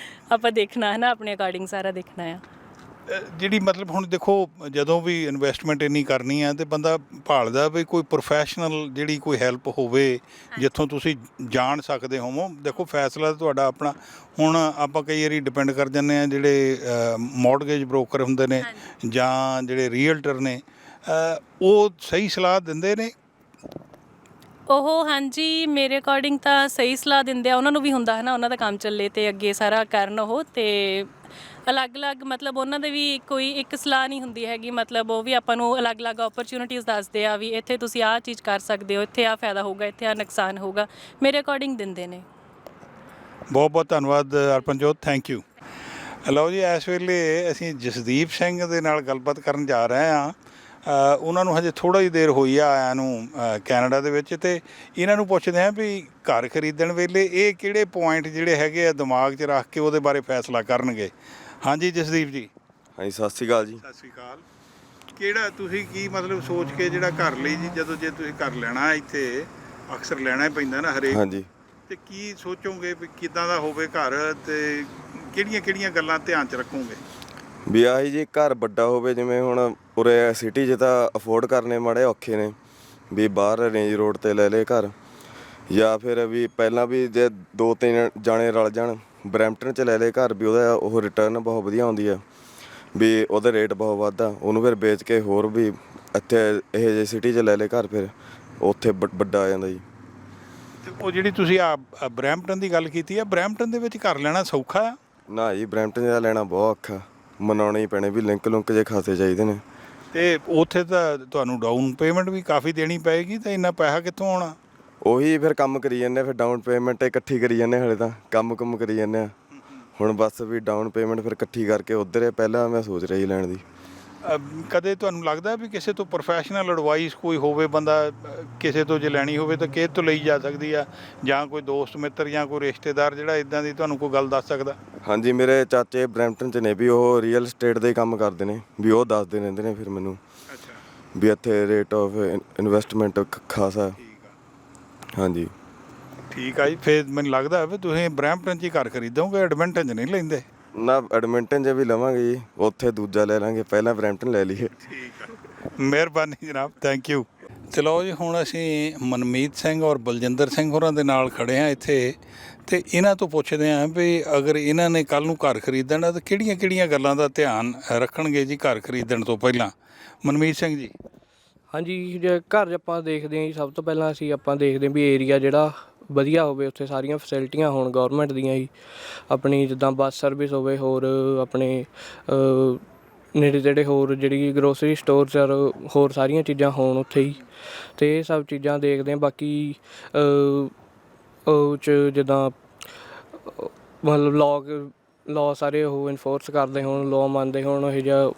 ਆਪਾਂ ਦੇਖਣਾ ਹੈ ਨਾ, ਆਪਣੇ ਅਕੋਰਡਿੰਗ ਸਾਰਾ ਦੇਖਣਾ ਆ। ਜਿਹੜੀ ਮਤਲਬ ਹੁਣ ਦੇਖੋ, ਜਦੋਂ ਵੀ ਇਨਵੈਸਟਮੈਂਟ ਇੰਨੀ ਕਰਨੀ ਆ ਤੇ ਬੰਦਾ ਭਾਲਦਾ ਵੀ ਕੋਈ ਪ੍ਰੋਫੈਸ਼ਨਲ ਜਿਹੜੀ ਕੋਈ ਹੈਲਪ ਹੋਵੇ ਜਿੱਥੋਂ ਤੁਸੀਂ ਜਾਣ ਸਕਦੇ ਹੋਵੋ। ਦੇਖੋ ਫੈਸਲਾ ਤੁਹਾਡਾ ਆਪਣਾ। ਹੁਣ ਆਪਾਂ ਕਈ ਵਾਰੀ ਡਿਪੈਂਡ ਕਰ ਜਾਂਦੇ ਆ ਜਿਹੜੇ ਮੌਰਗੇਜ ਬ੍ਰੋਕਰ ਹੁੰਦੇ ਨੇ ਜਾਂ ਜਿਹੜੇ ਰੀਅਲਟਰ ਨੇ, ਉਹ ਸਹੀ ਸਲਾਹ ਦਿੰਦੇ ਨੇ। ਉਹ ਹਾਂਜੀ, ਮੇਰੇ ਅਕੋਰਡਿੰਗ ਤਾਂ ਸਹੀ ਸਲਾਹ ਦਿੰਦੇ ਆ। ਉਹਨਾਂ ਨੂੰ ਵੀ ਹੁੰਦਾ ਹੈ ਨਾ ਉਹਨਾਂ ਦਾ ਕੰਮ ਚੱਲੇ ਅਤੇ ਅੱਗੇ ਸਾਰਾ ਕਰਨ ਉਹ, ਅਤੇ ਅਲੱਗ-ਅਲੱਗ ਮਤਲਬ ਉਹਨਾਂ ਦੇ ਵੀ ਕੋਈ ਇੱਕ ਸਲਾਹ ਨਹੀਂ ਹੁੰਦੀ ਹੈਗੀ, ਮਤਲਬ ਉਹ ਵੀ ਆਪਾਂ ਨੂੰ ਅਲੱਗ-ਅਲੱਗ ਓਪਰਚੁਨਿਟੀਜ਼ ਦੱਸਦੇ ਆ ਵੀ ਇੱਥੇ ਤੁਸੀਂ ਆਹ ਚੀਜ਼ ਕਰ ਸਕਦੇ ਹੋ, ਇੱਥੇ ਆਹ ਫਾਇਦਾ ਹੋਊਗਾ, ਇੱਥੇ ਆਹ ਨੁਕਸਾਨ ਹੋਊਗਾ, ਮੇਰੇ ਅਕੋਰਡਿੰਗ ਦਿੰਦੇ ਨੇ। ਬਹੁਤ ਬਹੁਤ ਧੰਨਵਾਦ ਅਰਪਨਜੋਤ, ਥੈਂਕ ਯੂ। ਲਓ ਜੀ, ਇਸ ਵੇਲੇ ਅਸੀਂ ਜਸਦੀਪ ਸਿੰਘ ਦੇ ਨਾਲ ਗੱਲਬਾਤ ਕਰਨ ਜਾ ਰਹੇ ਹਾਂ। ਉਹਨਾਂ ਨੂੰ ਹਜੇ ਥੋੜ੍ਹਾ ਹੀ ਦੇਰ ਹੋਈ ਆ ਆਇਆਂ ਨੂੰ ਕੈਨੇਡਾ ਦੇ ਵਿੱਚ, ਅਤੇ ਇਹਨਾਂ ਨੂੰ ਪੁੱਛਦੇ ਹਾਂ ਵੀ ਘਰ ਖਰੀਦਣ ਵੇਲੇ ਇਹ ਕਿਹੜੇ ਪੁਆਇੰਟ ਜਿਹੜੇ ਹੈਗੇ ਆ ਦਿਮਾਗ 'ਚ ਰੱਖ ਕੇ ਉਹਦੇ ਬਾਰੇ ਫੈਸਲਾ ਕਰਨਗੇ। ਹਾਂਜੀ ਜਸਦੀਪ ਜੀ। ਹਾਂਜੀ, ਸਤਿ ਸ਼੍ਰੀ ਅਕਾਲ ਜੀ। ਸਤਿ ਸ਼੍ਰੀ ਅਕਾਲ। ਕਿਹੜਾ ਤੁਸੀਂ ਕੀ ਮਤਲਬ ਸੋਚ ਕੇ ਜਿਹੜਾ ਘਰ ਲਈ ਜੀ, ਜਦੋਂ ਜੇ ਤੁਸੀਂ ਘਰ ਲੈਣਾ ਇੱਥੇ ਅਕਸਰ ਲੈਣਾ ਹੀ ਪੈਂਦਾ ਨਾ ਹਰੇਕ, ਹਾਂਜੀ, ਅਤੇ ਕੀ ਸੋਚੋਗੇ ਵੀ ਕਿੱਦਾਂ ਦਾ ਹੋਵੇ ਘਰ, ਅਤੇ ਕਿਹੜੀਆਂ ਗੱਲਾਂ ਧਿਆਨ 'ਚ ਰੱਖੋਗੇ? ਵੀ ਆਹੀ ਜੀ, ਘਰ ਵੱਡਾ ਹੋਵੇ, ਜਿਵੇਂ ਹੁਣ ਉਰੇ ਸਿਟੀ 'ਚ ਤਾਂ ਅਫੋਰਡ ਕਰਨੇ ਮਾੜੇ ਔਖੇ ਨੇ, ਵੀ ਬਾਹਰ ਰੇਂਜ ਰੋਡ 'ਤੇ ਲੈ ਲਏ ਘਰ, ਜਾਂ ਫਿਰ ਵੀ ਪਹਿਲਾਂ ਵੀ ਜੇ 2-3 ਜਾਣੇ ਰਲ ਜਾਣ ਬਰੈਂਪਟਨ 'ਚ ਲੈ ਲਏ ਘਰ, ਵੀ ਉਹਦਾ ਉਹ ਰਿਟਰਨ ਬਹੁਤ ਵਧੀਆ ਆਉਂਦੀ ਆ, ਵੀ ਉਹਦਾ ਰੇਟ ਬਹੁਤ ਵੱਧ ਆ, ਉਹਨੂੰ ਫਿਰ ਵੇਚ ਕੇ ਹੋਰ ਵੀ ਇੱਥੇ ਇਹ ਜਿਹੇ ਸਿਟੀ 'ਚ ਲੈ ਲਏ ਘਰ, ਫਿਰ ਉੱਥੇ ਵੱਡਾ ਆ ਜਾਂਦਾ ਜੀ। ਅਤੇ ਉਹ ਜਿਹੜੀ ਤੁਸੀਂ ਬਰੈਂਪਟਨ ਦੀ ਗੱਲ ਕੀਤੀ ਆ, ਬਰੈਂਪਟਨ ਦੇ ਵਿੱਚ ਘਰ ਲੈਣਾ ਸੌਖਾ ਆ? ਨਾ ਜੀ, ਬਰੈਂਪਟਨ ਦਾ ਲੈਣਾ ਬਹੁਤ ਔਖਾ, ਮਨਾਉਣੇ ਹੀ ਪੈਣੇ, ਵੀ ਲਿੰਕ ਲੁੰਕ ਜੇ ਖਾਸੇ ਚਾਹੀਦੇ ਨੇ। ਅਤੇ ਉੱਥੇ ਤਾਂ ਤੁਹਾਨੂੰ ਡਾਊਨ ਪੇਮੈਂਟ ਵੀ ਕਾਫੀ ਦੇਣੀ ਪਏਗੀ, ਤਾਂ ਇੰਨਾ ਪੈਸਾ ਕਿੱਥੋਂ ਆਉਣਾ? ਉਹੀ ਫਿਰ ਕੰਮ ਕਰੀ ਜਾਂਦੇ, ਫਿਰ ਡਾਊਨ ਪੇਮੈਂਟ ਇਕੱਠੀ ਕਰੀ ਜਾਂਦੇ, ਹਾਲੇ ਤਾਂ ਕੰਮ ਕਰੀ ਜਾਂਦੇ ਆ ਹੁਣ, ਬਸ ਵੀ ਡਾਊਨ ਪੇਮੈਂਟ ਫਿਰ ਇਕੱਠੀ ਕਰਕੇ ਉੱਧਰ ਪਹਿਲਾਂ ਮੈਂ ਸੋਚ ਰਹੀ ਲੈਣ ਦੀ। ਕਦੇ ਤੁਹਾਨੂੰ ਲੱਗਦਾ ਵੀ ਕਿਸੇ ਤੋਂ ਪ੍ਰੋਫੈਸ਼ਨਲ ਐਡਵਾਈਸ ਕੋਈ ਹੋਵੇ, ਬੰਦਾ ਕਿਸੇ ਤੋਂ ਜੇ ਲੈਣੀ ਹੋਵੇ ਤਾਂ ਕਿਹ ਤੋਂ ਲਈ ਜਾ ਸਕਦੀ ਆ, ਜਾਂ ਕੋਈ ਦੋਸਤ ਮਿੱਤਰ ਜਾਂ ਕੋਈ ਰਿਸ਼ਤੇਦਾਰ ਜਿਹੜਾ ਇੱਦਾਂ ਦੀ ਤੁਹਾਨੂੰ ਕੋਈ ਗੱਲ ਦੱਸ ਸਕਦਾ? ਹਾਂਜੀ, ਮੇਰੇ ਚਾਚੇ ਬਰੈਂਪਟਨ 'ਚ ਨੇ, ਵੀ ਉਹ ਰੀਅਲ ਸਟੇਟ ਦੇ ਕੰਮ ਕਰਦੇ ਨੇ, ਵੀ ਉਹ ਦੱਸਦੇ ਰਹਿੰਦੇ ਨੇ ਫਿਰ ਮੈਨੂੰ, ਵੀ ਇੱਥੇ ਰੇਟ ਆਫ ਇਨਵੈਸਟਮੈਂਟ ਖਾਸਾ। ਹਾਂਜੀ, ਠੀਕ ਆ ਜੀ। ਫਿਰ ਮੈਨੂੰ ਲੱਗਦਾ ਵੀ ਤੁਸੀਂ ਬਰੈਂਪਟਨ 'ਚ ਹੀ ਘਰ ਖਰੀਦੋਗੇ, ਐਡਮਿੰਟਨ 'ਚ ਨਹੀਂ ਲੈਂਦੇ? ਨਾ, ਐਡਮਿੰਟਨ 'ਚ ਵੀ ਲਵਾਂਗੇ ਜੀ, ਉੱਥੇ ਦੂਜਾ ਲੈ ਲਾਂਗੇ, ਪਹਿਲਾਂ ਬਰੈਂਪਟਨ ਲੈ ਲਈਏ। ਠੀਕ ਆ, ਮਿਹਰਬਾਨੀ ਜਨਾਬ, ਥੈਂਕ ਯੂ। ਚਲੋ ਜੀ, ਹੁਣ ਅਸੀਂ ਮਨਮੀਤ ਸਿੰਘ ਔਰ ਬਲਜਿੰਦਰ ਸਿੰਘ ਹੋਰਾਂ ਦੇ ਨਾਲ ਖੜੇ ਹਾਂ ਇੱਥੇ, ਅਤੇ ਇਹਨਾਂ ਤੋਂ ਪੁੱਛਦੇ ਹਾਂ ਵੀ ਅਗਰ ਇਹਨਾਂ ਨੇ ਕੱਲ੍ਹ ਨੂੰ ਘਰ ਖਰੀਦਣਾ ਤਾਂ ਕਿਹੜੀਆਂ ਗੱਲਾਂ ਦਾ ਧਿਆਨ ਰੱਖਣਗੇ ਜੀ ਘਰ ਖਰੀਦਣ ਤੋਂ ਪਹਿਲਾਂ। ਮਨਮੀਤ ਸਿੰਘ ਜੀ। ਹਾਂਜੀ, ਜੇ ਘਰ ਆਪਾਂ ਦੇਖਦੇ ਹਾਂ ਜੀ, ਸਭ ਤੋਂ ਪਹਿਲਾਂ ਆਪਾਂ ਦੇਖਦੇ ਹਾਂ ਵੀ ਏਰੀਆ ਜਿਹੜਾ ਵਧੀਆ ਹੋਵੇ, ਉੱਥੇ ਸਾਰੀਆਂ ਫੈਸਿਲਿਟੀਆਂ ਹੋਣ ਗੌਰਮੈਂਟ ਦੀਆਂ ਜੀ, ਆਪਣੀ ਜਿੱਦਾਂ ਬੱਸ ਸਰਵਿਸ ਹੋਵੇ, ਹੋਰ ਆਪਣੇ ਨੇੜੇ ਤੇੜੇ ਹੋਰ ਜਿਹੜੀ ਗਰੋਸਰੀ ਸਟੋਰਸ ਔਰ ਹੋਰ ਸਾਰੀਆਂ ਚੀਜ਼ਾਂ ਹੋਣ ਉੱਥੇ ਹੀ, ਅਤੇ ਇਹ ਸਭ ਚੀਜ਼ਾਂ ਦੇਖਦੇ ਹਾਂ। ਬਾਕੀ ਉਹ 'ਚ ਜਿੱਦਾਂ ਮਤਲਬ ਲਾਅ ਸਾਰੇ ਉਹ ਇਨਫੋਰਸ ਕਰਦੇ ਹੋਣ, ਲਾਅ ਮੰਨਦੇ ਹੋਣ, ਇਹੋ ਜਿਹਾ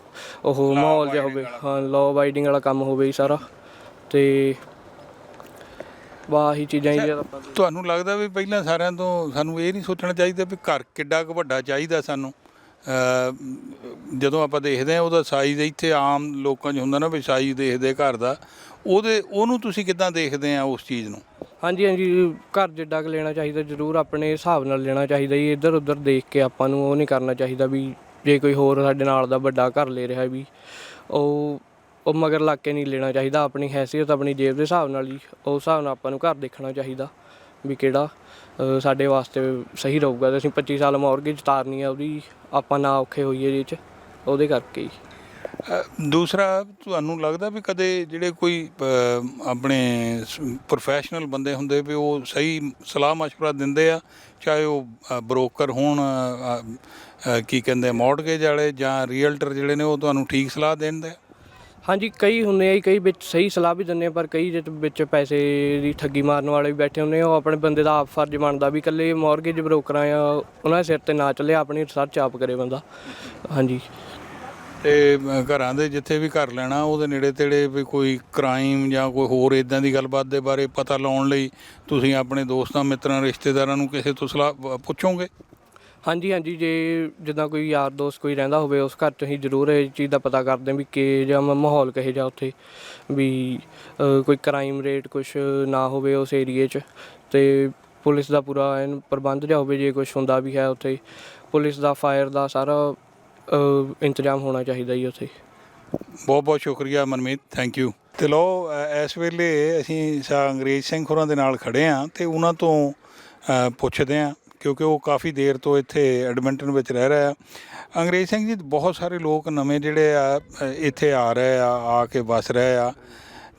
ਉਹ ਮਾਹੌਲ ਜਿਹਾ ਹੋਵੇ, ਹਾਂ, ਲਾਅ ਅਬਾਈਡਿੰਗ ਵਾਲਾ ਕੰਮ ਹੋਵੇ ਜੀ ਸਾਰਾ, ਅਤੇ ਆਹੀ ਚੀਜ਼ਾਂ ਹੀ। ਤੁਹਾਨੂੰ ਲੱਗਦਾ ਵੀ ਪਹਿਲਾਂ ਸਾਰਿਆਂ ਤੋਂ ਸਾਨੂੰ ਇਹ ਨਹੀਂ ਸੋਚਣਾ ਚਾਹੀਦਾ ਵੀ ਘਰ ਕਿੱਡਾ ਕੁ ਵੱਡਾ ਚਾਹੀਦਾ ਸਾਨੂੰ, ਜਦੋਂ ਆਪਾਂ ਦੇਖਦੇ ਹਾਂ ਉਹਦਾ ਸਾਈਜ਼ ਇੱਥੇ ਆਮ ਲੋਕਾਂ 'ਚ ਹੁੰਦਾ ਨਾ ਵੀ ਸਾਈਜ਼ ਦੇਖਦੇ ਘਰ ਦਾ, ਉਹਨੂੰ ਤੁਸੀਂ ਕਿੱਦਾਂ ਦੇਖਦੇ ਆ ਉਸ ਚੀਜ਼ ਨੂੰ? ਹਾਂਜੀ ਹਾਂਜੀ, ਘਰ ਜਿੱਡਾ ਕੁ ਲੈਣਾ ਚਾਹੀਦਾ, ਜ਼ਰੂਰ ਆਪਣੇ ਹਿਸਾਬ ਨਾਲ ਲੈਣਾ ਚਾਹੀਦਾ ਜੀ। ਇੱਧਰ ਉੱਧਰ ਦੇਖ ਕੇ ਆਪਾਂ ਨੂੰ ਉਹ ਨਹੀਂ ਕਰਨਾ ਚਾਹੀਦਾ ਵੀ ਜੇ ਕੋਈ ਹੋਰ ਸਾਡੇ ਨਾਲ ਦਾ ਵੱਡਾ ਘਰ ਲੈ ਰਿਹਾ ਵੀ ਉਹ ਮਗਰ ਲੱਗ ਕੇ ਨਹੀਂ ਲੈਣਾ ਚਾਹੀਦਾ। ਆਪਣੀ ਹੈਸੀਅਤ ਆਪਣੀ ਜੇਬ ਦੇ ਹਿਸਾਬ ਨਾਲ ਹੀ ਉਸ ਹਿਸਾਬ ਨਾਲ ਆਪਾਂ ਨੂੰ ਘਰ ਦੇਖਣਾ ਚਾਹੀਦਾ ਵੀ ਕਿਹੜਾ ਸਾਡੇ ਵਾਸਤੇ ਸਹੀ ਰਹੂਗਾ। ਤੇ ਅਸੀਂ 25 ਸਾਲ ਮੌਰਗੇਜ ਤਾਰਨੀ ਆ ਉਹਦੀ, ਆਪਾਂ ਨਾ ਔਖੇ ਹੋਈਏ ਇਹ 'ਚ, ਉਹਦੇ ਕਰਕੇ ਹੀ। ਦੂਸਰਾ, ਤੁਹਾਨੂੰ ਲੱਗਦਾ ਵੀ ਕਦੇ ਜਿਹੜੇ ਕੋਈ ਆਪਣੇ ਪ੍ਰੋਫੈਸ਼ਨਲ ਬੰਦੇ ਹੁੰਦੇ ਵੀ ਉਹ ਸਹੀ ਸਲਾਹ ਮਸ਼ਵਰਾ ਦਿੰਦੇ ਆ, ਚਾਹੇ ਉਹ ਬਰੋਕਰ ਹੋਣ, ਕੀ ਕਹਿੰਦੇ ਮੌਰਗੇਜ ਵਾਲੇ ਜਾਂ ਰੀਅਲਟਰ ਜਿਹੜੇ ਨੇ, ਉਹ ਤੁਹਾਨੂੰ ਠੀਕ ਸਲਾਹ ਦਿੰਦੇ ਆ? ਹਾਂਜੀ, ਕਈ ਹੁੰਦੇ ਆ ਜੀ, ਕਈ ਵਿੱਚ ਸਹੀ ਸਲਾਹ ਵੀ ਦਿੰਦੇ ਆ, ਪਰ ਕਈ ਵਿੱਚ ਪੈਸੇ ਦੀ ਠੱਗੀ ਮਾਰਨ ਵਾਲੇ ਵੀ ਬੈਠੇ ਹੁੰਦੇ ਆ। ਉਹ ਆਪਣੇ ਬੰਦੇ ਦਾ ਆਪ ਫਰਜ਼ ਬਣਦਾ ਵੀ ਇਕੱਲੇ ਮੌਰਗੇਜ ਬਰੋਕਰਾਂ ਆ ਉਹਨਾਂ ਦੇ ਸਿਰ 'ਤੇ ਨਾ ਚੱਲੇ, ਆਪਣੀ ਰਿਸਰਚ ਆਪ ਕਰੇ ਬੰਦਾ। ਹਾਂਜੀ। ਤੇ ਘਰਾਂ ਦੇ ਜਿੱਥੇ ਵੀ ਘਰ ਲੈਣਾ ਉਹਦੇ ਨੇੜੇ ਤੇੜੇ ਵੀ ਕੋਈ ਕ੍ਰਾਈਮ ਜਾਂ ਕੋਈ ਹੋਰ ਇਦਾਂ ਦੀ ਗੱਲਬਾਤ ਦੇ ਬਾਰੇ ਪਤਾ ਲਾਉਣ ਲਈ ਤੁਸੀਂ ਆਪਣੇ ਦੋਸਤਾਂ ਮਿੱਤਰਾਂ ਰਿਸ਼ਤੇਦਾਰਾਂ ਨੂੰ ਕਿਸੇ ਤੋਂ ਸਲਾਹ ਪੁੱਛੋਗੇ? ਹਾਂਜੀ ਹਾਂਜੀ, ਜੇ ਜਿੱਦਾਂ ਕੋਈ ਯਾਰ ਦੋਸਤ ਕੋਈ ਰਹਿੰਦਾ ਹੋਵੇ ਉਸ ਘਰ 'ਚ, ਅਸੀਂ ਜ਼ਰੂਰ ਇਹ ਚੀਜ਼ ਦਾ ਪਤਾ ਕਰਦੇ ਹਾਂ ਵੀ ਕਿਹੋ ਜਿਹਾ ਮਾਹੌਲ ਕਿਹੋ ਜਿਹਾ ਉੱਥੇ, ਵੀ ਕੋਈ ਕ੍ਰਾਈਮ ਰੇਟ ਕੁਛ ਨਾ ਹੋਵੇ ਉਸ ਏਰੀਏ 'ਚ, ਅਤੇ ਪੁਲਿਸ ਦਾ ਪੂਰਾ ਐਨ ਪ੍ਰਬੰਧ ਜਿਹਾ ਹੋਵੇ। ਜੇ ਕੁਛ ਹੁੰਦਾ ਵੀ ਹੈ ਉੱਥੇ, ਪੁਲਿਸ ਦਾ ਫਾਇਰ ਦਾ ਸਾਰਾ ਇੰਤਜ਼ਾਮ ਹੋਣਾ ਚਾਹੀਦਾ ਜੀ ਉੱਥੇ। ਬਹੁਤ ਬਹੁਤ ਸ਼ੁਕਰੀਆ ਮਨਮੀਤ, ਥੈਂਕ ਯੂ। ਅਤੇ ਲਓ, ਇਸ ਵੇਲੇ ਅਸੀਂ ਅੰਗਰੇਜ਼ ਸਿੰਘ ਹੋਰਾਂ ਦੇ ਨਾਲ ਖੜ੍ਹੇ ਹਾਂ ਅਤੇ ਉਹਨਾਂ ਤੋਂ ਪੁੱਛਦੇ ਹਾਂ, ਕਿਉਂਕਿ ਉਹ ਕਾਫੀ ਦੇਰ ਤੋਂ ਇੱਥੇ ਐਡਮਿੰਟਨ ਵਿੱਚ ਰਹਿ ਰਹੇ ਆ। ਅੰਗਰੇਜ਼ ਸਿੰਘ ਜੀ, ਬਹੁਤ ਸਾਰੇ ਲੋਕ ਨਵੇਂ ਜਿਹੜੇ ਆ ਇੱਥੇ ਆ ਰਹੇ ਆ ਕੇ ਵਸ ਰਹੇ ਆ,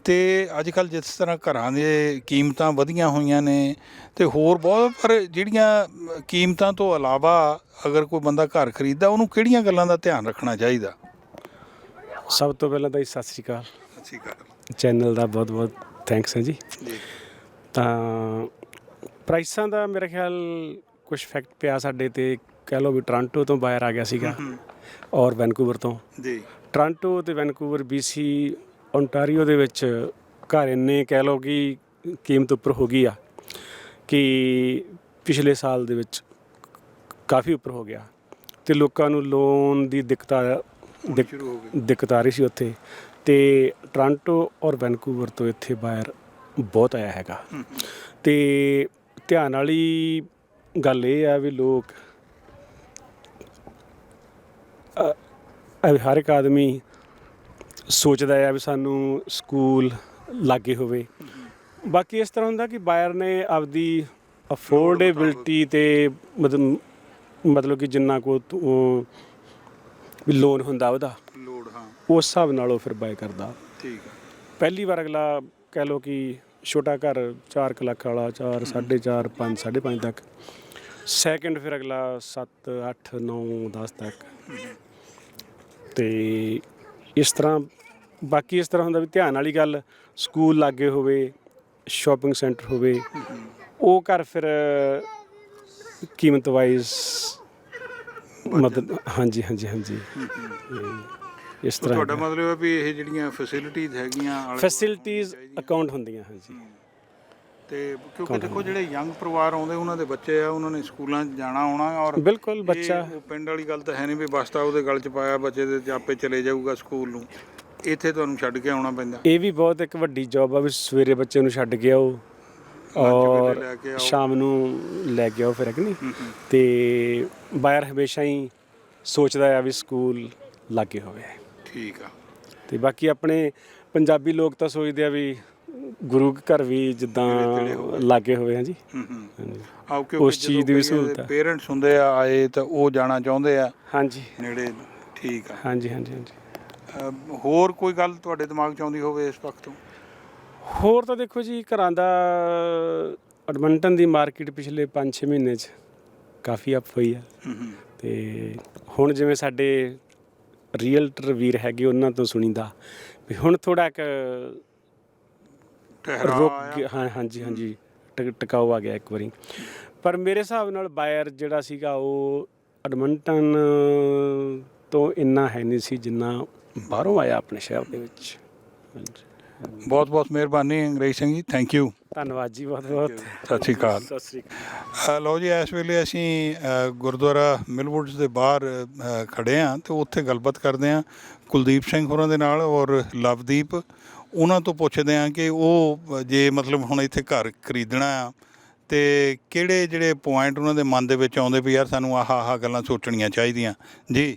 ਅਤੇ ਅੱਜ ਕੱਲ੍ਹ ਜਿਸ ਤਰ੍ਹਾਂ ਘਰਾਂ ਦੇ ਕੀਮਤਾਂ ਵਧੀਆਂ ਹੋਈਆਂ ਨੇ ਅਤੇ ਹੋਰ ਬਹੁਤ, ਪਰ ਜਿਹੜੀਆਂ ਕੀਮਤਾਂ ਤੋਂ ਇਲਾਵਾ ਅਗਰ ਕੋਈ ਬੰਦਾ ਘਰ ਖਰੀਦਦਾ, ਉਹਨੂੰ ਕਿਹੜੀਆਂ ਗੱਲਾਂ ਦਾ ਧਿਆਨ ਰੱਖਣਾ ਚਾਹੀਦਾ? ਸਭ ਤੋਂ ਪਹਿਲਾਂ ਤਾਂ ਜੀ ਸਤਿ ਸ਼੍ਰੀ ਅਕਾਲ। ਸਤਿ ਸ਼੍ਰੀ ਅਕਾਲ। ਚੈਨਲ ਦਾ ਬਹੁਤ ਬਹੁਤ ਥੈਂਕਸ ਹੈ ਜੀ। ਤਾਂ ਪ੍ਰਾਈਸਾਂ ਦਾ ਮੇਰੇ ਖਿਆਲ ਕੁਛ ਫੈਕਟ ਪਿਆ ਸਾਡੇ 'ਤੇ, ਕਹਿ ਲਓ ਵੀ ਟੋਰਾਂਟੋ ਤੋਂ ਬਾਹਰ ਆ ਗਿਆ ਸੀਗਾ ਔਰ ਵੈਨਕੂਵਰ ਤੋਂ। ਜੀ। ਟੋਰਾਂਟੋ ਅਤੇ ਵੈਨਕੂਵਰ BC ਓਨਟਾਰੀਓ ਦੇ ਵਿੱਚ ਘਰ ਇੰਨੇ ਕਹਿ ਲਓ ਕਿ ਕੀਮਤ ਉੱਪਰ ਹੋ ਗਈ ਆ ਕਿ ਪਿਛਲੇ ਸਾਲ ਦੇ ਵਿੱਚ ਕਾਫੀ ਉੱਪਰ ਹੋ ਗਿਆ, ਅਤੇ ਲੋਕਾਂ ਨੂੰ ਲੋਨ ਦੀ ਦਿੱਕਤ ਆ ਰਹੀ ਸੀ ਉੱਥੇ। ਅਤੇ ਟੋਰਾਂਟੋ ਔਰ ਵੈਨਕੂਵਰ ਤੋਂ ਇੱਥੇ ਬਾਹਰ ਬਹੁਤ ਆਇਆ ਹੈਗਾ। ਅਤੇ ਧਿਆਨ ਵਾਲੀ ਗੱਲ ਇਹ ਆ ਵੀ ਲੋਕ ਹਰ ਇੱਕ ਆਦਮੀ ਸੋਚਦਾ ਆ ਵੀ ਸਾਨੂੰ ਸਕੂਲ ਲਾਗੇ ਹੋਵੇ। ਬਾਕੀ ਇਸ ਤਰ੍ਹਾਂ ਹੁੰਦਾ ਕਿ ਬਾਇਰ ਨੇ ਆਪਦੀ ਅਫੋਰਡੇਬਿਲਟੀ 'ਤੇ ਮਤਲਬ ਕਿ ਜਿੰਨਾ ਕੋ ਵੀ ਲੋਨ ਹੁੰਦਾ ਉਹਦਾ ਲੋੜ, ਹਾਂ, ਉਸ ਹਿਸਾਬ ਨਾਲ ਉਹ ਫਿਰ ਬਾਏ ਕਰਦਾ। ਠੀਕ ਹੈ। ਪਹਿਲੀ ਵਾਰ ਅਗਲਾ ਕਹਿ ਲਓ ਕਿ ਛੋਟਾ ਘਰ 4 ਲੱਖ ਵਾਲਾ, 4, 4.5, 5, 5.5 ਤੱਕ। ਸੈਕਿੰਡ ਫਿਰ ਅਗਲਾ 7, 8, 9, 10 ਤੱਕ। ਅਤੇ ਇਸ ਤਰ੍ਹਾਂ ਬਾਕੀ ਇਸ ਤਰ੍ਹਾਂ ਹੁੰਦਾ ਵੀ ਧਿਆਨ ਵਾਲੀ ਗੱਲ, ਸਕੂਲ ਲਾਗੇ ਹੋਵੇ, ਸ਼ਾਪਿੰਗ ਸੈਂਟਰ ਹੋਵੇ, ਉਹ ਘਰ ਫਿਰ ਕੀਮਤ ਵਾਈਜ਼ ਮਤਲਬ ਹਾਂਜੀ ਹਾਂਜੀ ਹਾਂਜੀ ਇਸ ਤਰ੍ਹਾਂ ਤੁਹਾਡਾ ਮਤਲਬ ਹੈ ਵੀ ਇਹ ਜਿਹੜੀਆਂ ਫੈਸਿਲਿਟੀਜ਼ ਹੈਗੀਆਂ, ਫੈਸਿਲਿਟੀਜ਼ ਅਕਾਊਂਟ ਹੁੰਦੀਆਂ। ਹਾਂਜੀ। ਅਤੇ ਕਿਉਂਕਿ ਦੇਖੋ ਜਿਹੜੇ ਯੰਗ ਪਰਿਵਾਰ ਆਉਂਦੇ, ਉਹਨਾਂ ਦੇ ਬੱਚੇ ਆ, ਉਹਨਾਂ ਨੇ ਸਕੂਲਾਂ 'ਚ ਜਾਣਾ ਆਉਣਾ, ਔਰ ਬਿਲਕੁਲ ਬੱਚਾ ਉਹ ਪਿੰਡ ਵਾਲੀ ਗੱਲ ਤਾਂ ਹੈ ਨਹੀਂ ਵੀ ਬਸ ਤਾਂ ਉਹਦੇ ਗਲ 'ਚ ਪਾਇਆ ਬੱਚੇ ਦੇ ਆਪੇ ਚਲੇ ਜਾਊਗਾ ਸਕੂਲ ਨੂੰ, ਇੱਥੇ ਤੁਹਾਨੂੰ ਛੱਡ ਕੇ ਆਉਣਾ ਪੈਂਦਾ। ਇਹ ਵੀ ਬਹੁਤ ਇੱਕ ਵੱਡੀ ਜੋਬ ਆ ਵੀ ਸਵੇਰੇ ਬੱਚੇ ਨੂੰ ਛੱਡ ਕੇ ਆਓ ਔਰ ਸ਼ਾਮ ਨੂੰ ਲੈ ਕੇ ਆਓ, ਫਿਰ ਹੈ ਕਿ ਨਹੀਂ। ਅਤੇ ਬਾਹਰ ਹਮੇਸ਼ਾ ਹੀ ਸੋਚਦਾ ਆ ਵੀ ਸਕੂਲ ਲਾਗੇ ਹੋਵੇ। ਠੀਕ ਆ। ਅਤੇ ਬਾਕੀ ਆਪਣੇ ਪੰਜਾਬੀ ਲੋਕ ਤਾਂ ਸੋਚਦੇ ਆ ਵੀ ਗੁਰੂ ਘਰ ਵੀ ਜਿੱਦਾਂ ਲਾਗੇ ਹੋਵੇ। ਹਾਂਜੀ। ਹਾਂਜੀ। ਉਸ ਚੀਜ਼ ਦੀ ਵੀ ਸਹੂਲਤ ਆ। ਪੇਰੈਂਟਸ ਹੁੰਦੇ ਆ ਆਏ ਤਾਂ ਉਹ ਜਾਣਾ ਚਾਹੁੰਦੇ ਆ ਹਾਂਜੀ ਨੇੜੇ। ਠੀਕ ਆ। ਹਾਂਜੀ ਹਾਂਜੀ ਹਾਂਜੀ। ਹੋਰ ਕੋਈ ਗੱਲ ਤੁਹਾਡੇ ਦਿਮਾਗ 'ਚ ਆਉਂਦੀ ਹੋਵੇ ਇਸ ਵਕਤ ਤੋਂ? ਹੋਰ ਤਾਂ ਦੇਖੋ ਜੀ, ਘਰਾਂ ਦਾ ਐਡਮਿੰਟਨ ਦੀ ਮਾਰਕੀਟ ਪਿਛਲੇ 5-6 ਮਹੀਨੇ 'ਚ ਕਾਫੀ ਅਪ ਹੋਈ ਆ। ਅਤੇ ਹੁਣ ਜਿਵੇਂ ਸਾਡੇ ਰੀਅਲਟਰ ਵੀਰ ਹੈਗੇ, ਉਹਨਾਂ ਤੋਂ ਸੁਣੀਦਾ ਵੀ ਹੁਣ ਥੋੜ੍ਹਾ ਕੁ ਰੁਕ ਗਿਆ। ਹਾਂ ਹਾਂਜੀ ਹਾਂਜੀ, ਟਿਕਾਊ ਆ ਗਿਆ ਇੱਕ ਵਾਰੀ। ਪਰ ਮੇਰੇ ਹਿਸਾਬ ਨਾਲ ਬਾਇਰ ਜਿਹੜਾ ਸੀਗਾ ਉਹ ਐਡਮਿੰਟਨ ਤੋਂ ਇੰਨਾ ਹੈ ਨਹੀਂ ਸੀ ਜਿੰਨਾ ਬਾਹਰੋਂ ਆਇਆ ਆਪਣੇ ਸ਼ਹਿਰ ਦੇ ਵਿੱਚ। ਹਾਂਜੀ। ਬਹੁਤ ਬਹੁਤ ਮਿਹਰਬਾਨੀ ਅੰਗਰੇਜ਼ ਸਿੰਘ ਜੀ, ਥੈਂਕ ਯੂ। ਧੰਨਵਾਦ ਜੀ ਬਹੁਤ ਬਹੁਤ। ਸਤਿ ਸ਼੍ਰੀ ਅਕਾਲ। ਸਤਿ ਸ਼੍ਰੀ ਅਕਾਲ। ਲਓ ਜੀ, ਇਸ ਵੇਲੇ ਅਸੀਂ ਗੁਰਦੁਆਰਾ ਮਿਲਵੁੱਡਸ ਦੇ ਬਾਹਰ ਖੜੇ ਹਾਂ ਅਤੇ ਉੱਥੇ ਗੱਲਬਾਤ ਕਰਦੇ ਹਾਂ ਕੁਲਦੀਪ ਸਿੰਘ ਹੋਰਾਂ ਦੇ ਨਾਲ ਔਰ ਲਵਦੀਪ। ਉਹਨਾਂ ਤੋਂ ਪੁੱਛਦੇ ਹਾਂ ਕਿ ਉਹ ਜੇ ਮਤਲਬ ਹੁਣ ਇੱਥੇ ਘਰ ਖਰੀਦਣਾ ਆ ਅਤੇ ਕਿਹੜੇ ਜਿਹੜੇ ਪੁਆਇੰਟ ਉਹਨਾਂ ਦੇ ਮਨ ਦੇ ਵਿੱਚ ਆਉਂਦੇ ਵੀ ਯਾਰ ਸਾਨੂੰ ਆਹ ਗੱਲਾਂ ਸੋਚਣੀਆਂ ਚਾਹੀਦੀਆਂ ਜੀ।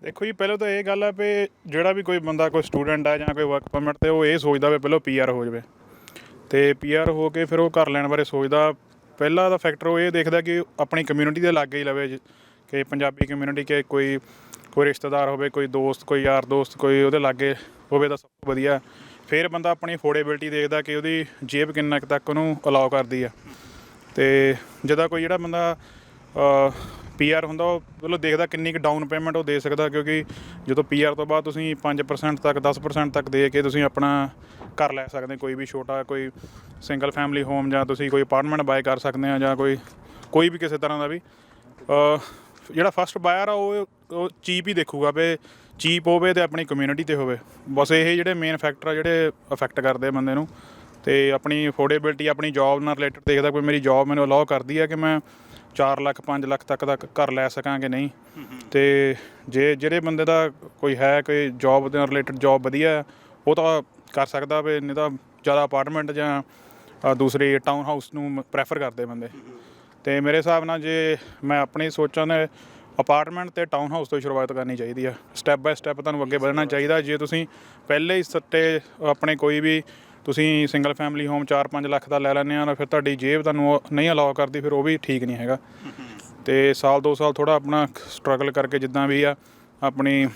ਦੇਖੋ ਜੀ, ਪਹਿਲਾਂ ਤਾਂ ਇਹ ਗੱਲ ਹੈ ਵੀ ਜਿਹੜਾ ਵੀ ਕੋਈ ਬੰਦਾ ਕੋਈ ਸਟੂਡੈਂਟ ਹੈ ਜਾਂ ਕੋਈ ਵਰਕ ਪਰਮਿਟ 'ਤੇ ਉਹ ਇਹ ਸੋਚਦਾ ਵੀ ਪਹਿਲਾਂ PR ਹੋ ਜਾਵੇ ਅਤੇ PR ਹੋ ਕੇ ਫਿਰ ਉਹ ਘਰ ਲੈਣ ਬਾਰੇ ਸੋਚਦਾ। ਪਹਿਲਾ ਦਾ ਫੈਕਟਰ ਉਹ ਇਹ ਦੇਖਦਾ ਕਿ ਆਪਣੀ ਕਮਿਊਨਿਟੀ ਦੇ ਲਾਗੇ ਹੀ ਲਵੇ, ਕਿ ਪੰਜਾਬੀ ਕਮਿਊਨਿਟੀ ਕਿ ਕੋਈ ਰਿਸ਼ਤੇਦਾਰ ਹੋਵੇ, ਕੋਈ ਦੋਸਤ, ਕੋਈ ਯਾਰ ਦੋਸਤ ਕੋਈ ਉਹਦੇ ਲਾਗੇ ਹੋਵੇ ਤਾਂ ਸਭ ਤੋਂ ਵਧੀਆ। ਫਿਰ ਬੰਦਾ ਆਪਣੀ ਅਫੋਰਡੇਬਿਲਟੀ ਦੇਖਦਾ ਕਿ ਉਹਦੀ ਜੇਬ ਕਿੰਨਾ ਕੁ ਤੱਕ ਉਹਨੂੰ ਅਲਾਓ ਕਰਦੀ ਆ। ਅਤੇ ਜਿੱਦਾਂ ਕੋਈ ਜਿਹੜਾ ਬੰਦਾ PR ਹੁੰਦਾ ਉਹ ਪਹਿਲਾਂ ਦੇਖਦਾ ਕਿੰਨੀ ਕੁ ਡਾਊਨ ਪੇਮੈਂਟ ਉਹ ਦੇ ਸਕਦਾ, ਕਿਉਂਕਿ ਜਦੋਂ PR ਤੋਂ ਬਾਅਦ ਤੁਸੀਂ 5% ਤੱਕ 10% ਤੱਕ ਦੇ ਕੇ ਤੁਸੀਂ ਆਪਣਾ ਘਰ ਲੈ ਸਕਦੇ, ਕੋਈ ਵੀ ਛੋਟਾ ਕੋਈ ਸਿੰਗਲ ਫੈਮਿਲੀ ਹੋਮ ਜਾਂ ਤੁਸੀਂ ਕੋਈ ਅਪਾਰਟਮੈਂਟ ਬਾਏ ਕਰ ਸਕਦੇ ਆ, ਜਾਂ ਕੋਈ ਵੀ ਕਿਸੇ ਤਰ੍ਹਾਂ ਦਾ ਵੀ। ਜਿਹੜਾ ਫਸਟ ਬਾਇਰ ਆ ਉਹ ਚੀਪ ਹੀ ਦੇਖੂਗਾ ਵੀ ਚੀਪ ਹੋਵੇ ਅਤੇ ਆਪਣੀ ਕਮਿਊਨਿਟੀ 'ਤੇ ਹੋਵੇ। ਬਸ ਇਹ ਜਿਹੜੇ ਮੇਨ ਫੈਕਟਰ ਆ ਜਿਹੜੇ ਅਫੈਕਟ ਕਰਦੇ ਆ ਬੰਦੇ ਨੂੰ। ਅਤੇ ਆਪਣੀ ਅਫੋਰਡੇਬਿਲਟੀ ਆਪਣੀ ਜੋਬ ਨਾਲ ਰਿਲੇਟਡ ਦੇਖਦਾ, ਕੋਈ ਮੇਰੀ ਜੋਬ ਮੈਨੂੰ ਅਲਾਓ ਕਰਦੀ ਹੈ ਕਿ ਮੈਂ 4 ਲੱਖ 5 ਲੱਖ ਤੱਕ ਦਾ ਘਰ ਲੈ ਸਕਾਂ ਕਿ ਨਹੀਂ। ਅਤੇ ਜਿਹੜੇ ਬੰਦੇ ਦਾ ਕੋਈ ਹੈ ਕੋਈ ਜੋਬ ਦੇ ਨਾਲ ਰਿਲੇਟਡ ਜੋਬ ਵਧੀਆ ਉਹ ਤਾਂ ਕਰ ਸਕਦਾ ਵੀ, ਨਹੀਂ ਤਾਂ ਜ਼ਿਆਦਾ ਅਪਾਰਟਮੈਂਟ ਜਾਂ ਦੂਸਰੀ ਟਾਊਨ ਹਾਊਸ ਨੂੰ ਪ੍ਰੈਫਰ ਕਰਦੇ ਬੰਦੇ। ਅਤੇ ਮੇਰੇ ਹਿਸਾਬ ਨਾਲ ਜੇ ਮੈਂ ਆਪਣੀ ਸੋਚਾਂ ਦੇ ਅਪਾਰਟਮੈਂਟ ਅਤੇ ਟਾਊਨ ਹਾਊਸ ਤੋਂ ਸ਼ੁਰੂਆਤ ਕਰਨੀ ਚਾਹੀਦੀ ਆ। ਸਟੈਪ ਬਾਏ ਸਟੈਪ ਤੁਹਾਨੂੰ ਅੱਗੇ ਵਧਣਾ ਚਾਹੀਦਾ। ਜੇ ਤੁਸੀਂ ਪਹਿਲੇ ਹੀ ਸੱਟੇ ਆਪਣੇ ਕੋਈ ਵੀ ਤੁਸੀਂ ਸਿੰਗਲ ਫੈਮਿਲੀ ਹੋਮ 4-5 ਲੱਖ ਦਾ ਲੈ ਲੈਂਦੇ ਆ ਤਾਂ ਫਿਰ ਤੁਹਾਡੀ ਜੇਬ ਤੁਹਾਨੂੰ ਨਹੀਂ ਅਲਾਓ ਕਰਦੀ, ਫਿਰ ਉਹ ਵੀ ਠੀਕ ਨਹੀਂ ਹੈਗਾ। ਅਤੇ ਸਾਲ 2 ਸਾਲ ਥੋੜ੍ਹਾ ਆਪਣਾ ਸਟਰਗਲ ਕਰਕੇ ਜਿੱਦਾਂ ਵੀ ਆ ਆਪਣੀ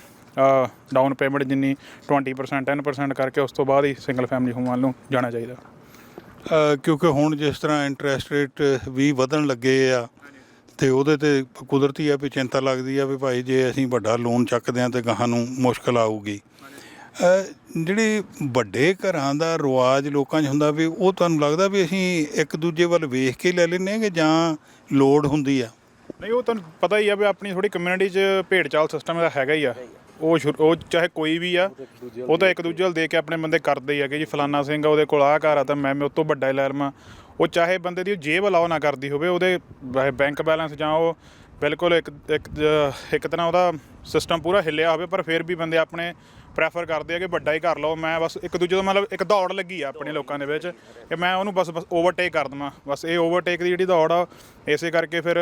ਡਾਊਨ ਪੇਮੈਂਟ ਜਿੰਨੀ 20% 10% ਕਰਕੇ ਉਸ ਤੋਂ ਬਾਅਦ ਹੀ ਸਿੰਗਲ ਫੈਮਿਲੀ ਹੋਮ ਵੱਲ ਨੂੰ ਜਾਣਾ ਚਾਹੀਦਾ। ਕਿਉਂਕਿ ਹੁਣ ਜਿਸ ਤਰ੍ਹਾਂ ਇੰਟਰਸਟ ਰੇਟ ਵੀ ਵਧਣ ਲੱਗੇ ਆ ਅਤੇ ਉਹਦੇ 'ਤੇ ਕੁਦਰਤੀ ਆ ਵੀ ਚਿੰਤਾ ਲੱਗਦੀ ਆ ਵੀ ਭਾਈ ਜੇ ਅਸੀਂ ਵੱਡਾ ਲੋਨ ਚੱਕਦੇ ਹਾਂ ਤਾਂ ਗਾਹਾਂ ਨੂੰ ਮੁਸ਼ਕਿਲ ਆਊਗੀ। ਜਿਹੜੇ ਵੱਡੇ ਘਰਾਂ ਦਾ ਰਿਵਾਜ ਲੋਕਾਂ 'ਚ ਹੁੰਦਾ ਵੀ ਉਹ ਤੁਹਾਨੂੰ ਲੱਗਦਾ ਵੀ ਅਸੀਂ ਇੱਕ ਦੂਜੇ ਵੱਲ ਵੇਖ ਕੇ ਲੈ ਲੈਂਦੇ ਹਾਂ ਕਿ ਜਾਂ ਲੋੜ ਹੁੰਦੀ ਆ? ਨਹੀਂ, ਉਹ ਤੁਹਾਨੂੰ ਪਤਾ ਹੀ ਆ ਵੀ ਆਪਣੀ ਥੋੜ੍ਹੀ ਕਮਿਊਨਿਟੀ 'ਚ ਭੇਡ ਚਾਲ ਸਿਸਟਮ ਦਾ ਹੈਗਾ ਹੀ ਆ। ਉਹ ਚਾਹੇ ਕੋਈ ਵੀ ਆ, ਉਹ ਤਾਂ ਇੱਕ ਦੂਜੇ ਵੱਲ ਦੇਖ ਕੇ ਆਪਣੇ ਬੰਦੇ ਕਰਦੇ ਹੀ ਆ ਕਿ ਜੀ ਫਲਾਨਾ ਸਿੰਘ ਆ ਉਹਦੇ ਕੋਲ ਆਹ ਘਰ ਆ ਤਾਂ ਮੈਂ ਉਹ ਤੋਂ ਵੱਡਾ ਹੀ ਲੈ ਲਵਾਂ। ਉਹ ਚਾਹੇ ਬੰਦੇ ਦੀ ਜੇਬ ਅਲਾਓ ਨਾ ਕਰਦੀ ਹੋਵੇ, ਉਹਦੇ ਬੈਂਕ ਬੈਲੈਂਸ ਜਾਂ ਉਹ ਬਿਲਕੁਲ ਇੱਕ ਤਰ੍ਹਾਂ ਉਹਦਾ ਸਿਸਟਮ ਪੂਰਾ ਹਿੱਲਿਆ ਹੋਵੇ, ਪਰ ਫਿਰ ਵੀ ਬੰਦੇ ਆਪਣੇ ਪ੍ਰੈਫਰ ਕਰਦੇ ਆ ਕਿ ਵੱਡਾ ਹੀ ਕਰ ਲਓ। ਮੈਂ ਬਸ ਇੱਕ ਦੂਜੇ ਤੋਂ ਮਤਲਬ ਇੱਕ ਦੌੜ ਲੱਗੀ ਆ ਆਪਣੇ ਲੋਕਾਂ ਦੇ ਵਿੱਚ ਕਿ ਮੈਂ ਉਹਨੂੰ ਬਸ ਓਵਰਟੇਕ ਕਰ ਦੇਵਾਂ। ਬਸ ਇਹ ਓਵਰਟੇਕ ਦੀ ਜਿਹੜੀ ਦੌੜ ਆ, ਇਸੇ ਕਰਕੇ ਫਿਰ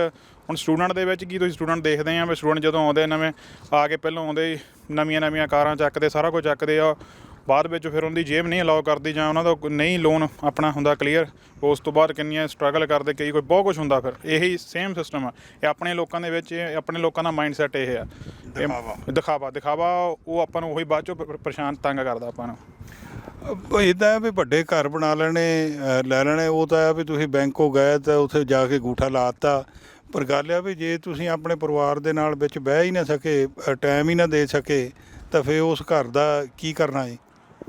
ਹੁਣ ਸਟੂਡੈਂਟ ਦੇ ਵਿੱਚ ਕੀ ਤੁਸੀਂ ਸਟੂਡੈਂਟ ਦੇਖਦੇ ਆ ਵੀ ਸਟੂਡੈਂਟ ਜਦੋਂ ਆਉਂਦੇ ਨਵੇਂ ਆ ਕੇ ਪਹਿਲਾਂ ਆਉਂਦੇ ਨਵੀਆਂ ਕਾਰਾਂ ਚੱਕਦੇ, ਸਾਰਾ ਕੁਝ ਚੱਕਦੇ ਆ, ਬਾਅਦ ਵਿੱਚ ਫਿਰ ਉਹਨਾਂ ਦੀ ਜੇਬ ਨਹੀਂ ਅਲਾਓ ਕਰਦੀ ਜਾਂ ਉਹਨਾਂ ਦਾ ਨਹੀਂ ਲੋਨ ਆਪਣਾ ਹੁੰਦਾ ਕਲੀਅਰ। ਉਸ ਤੋਂ ਬਾਅਦ ਕਿੰਨੀਆਂ ਸਟਰਗਲ ਕਰਦੇ ਕਈ, ਕੋਈ ਬਹੁਤ ਕੁਛ ਹੁੰਦਾ। ਫਿਰ ਇਹੀ ਸੇਮ ਸਿਸਟਮ ਆ ਇਹ ਆਪਣੇ ਲੋਕਾਂ ਦੇ ਵਿੱਚ, ਆਪਣੇ ਲੋਕਾਂ ਦਾ ਮਾਈਂਡ ਸੈਟ ਇਹ ਆ ਦਿਖਾਵਾ। ਉਹ ਆਪਾਂ ਨੂੰ ਉਹੀ ਬਾਅਦ 'ਚੋਂ ਪਰੇਸ਼ਾਨ ਤੰਗ ਕਰਦਾ ਆਪਾਂ ਨੂੰ। ਇੱਦਾਂ ਵੀ ਵੱਡੇ ਘਰ ਬਣਾ ਲੈਣੇ ਲੈ ਲੈਣੇ, ਉਹ ਤਾਂ ਆ ਵੀ ਤੁਸੀਂ ਬੈਂਕੋਂ ਗਏ ਤਾਂ ਉੱਥੇ ਜਾ ਕੇ ਅੰਗੂਠਾ ਲਾ ਦਿੱਤਾ। ਪਰ ਗੱਲ ਆ ਵੀ ਜੇ ਤੁਸੀਂ ਆਪਣੇ ਪਰਿਵਾਰ ਦੇ ਨਾਲ ਵਿੱਚ ਬਹਿ ਹੀ ਨਾ ਸਕੇ, ਟਾਈਮ ਹੀ ਨਾ ਦੇ ਸਕੇ, ਤਾਂ ਫਿਰ ਉਸ ਘਰ ਦਾ ਕੀ ਕਰਨਾ ਜੀ?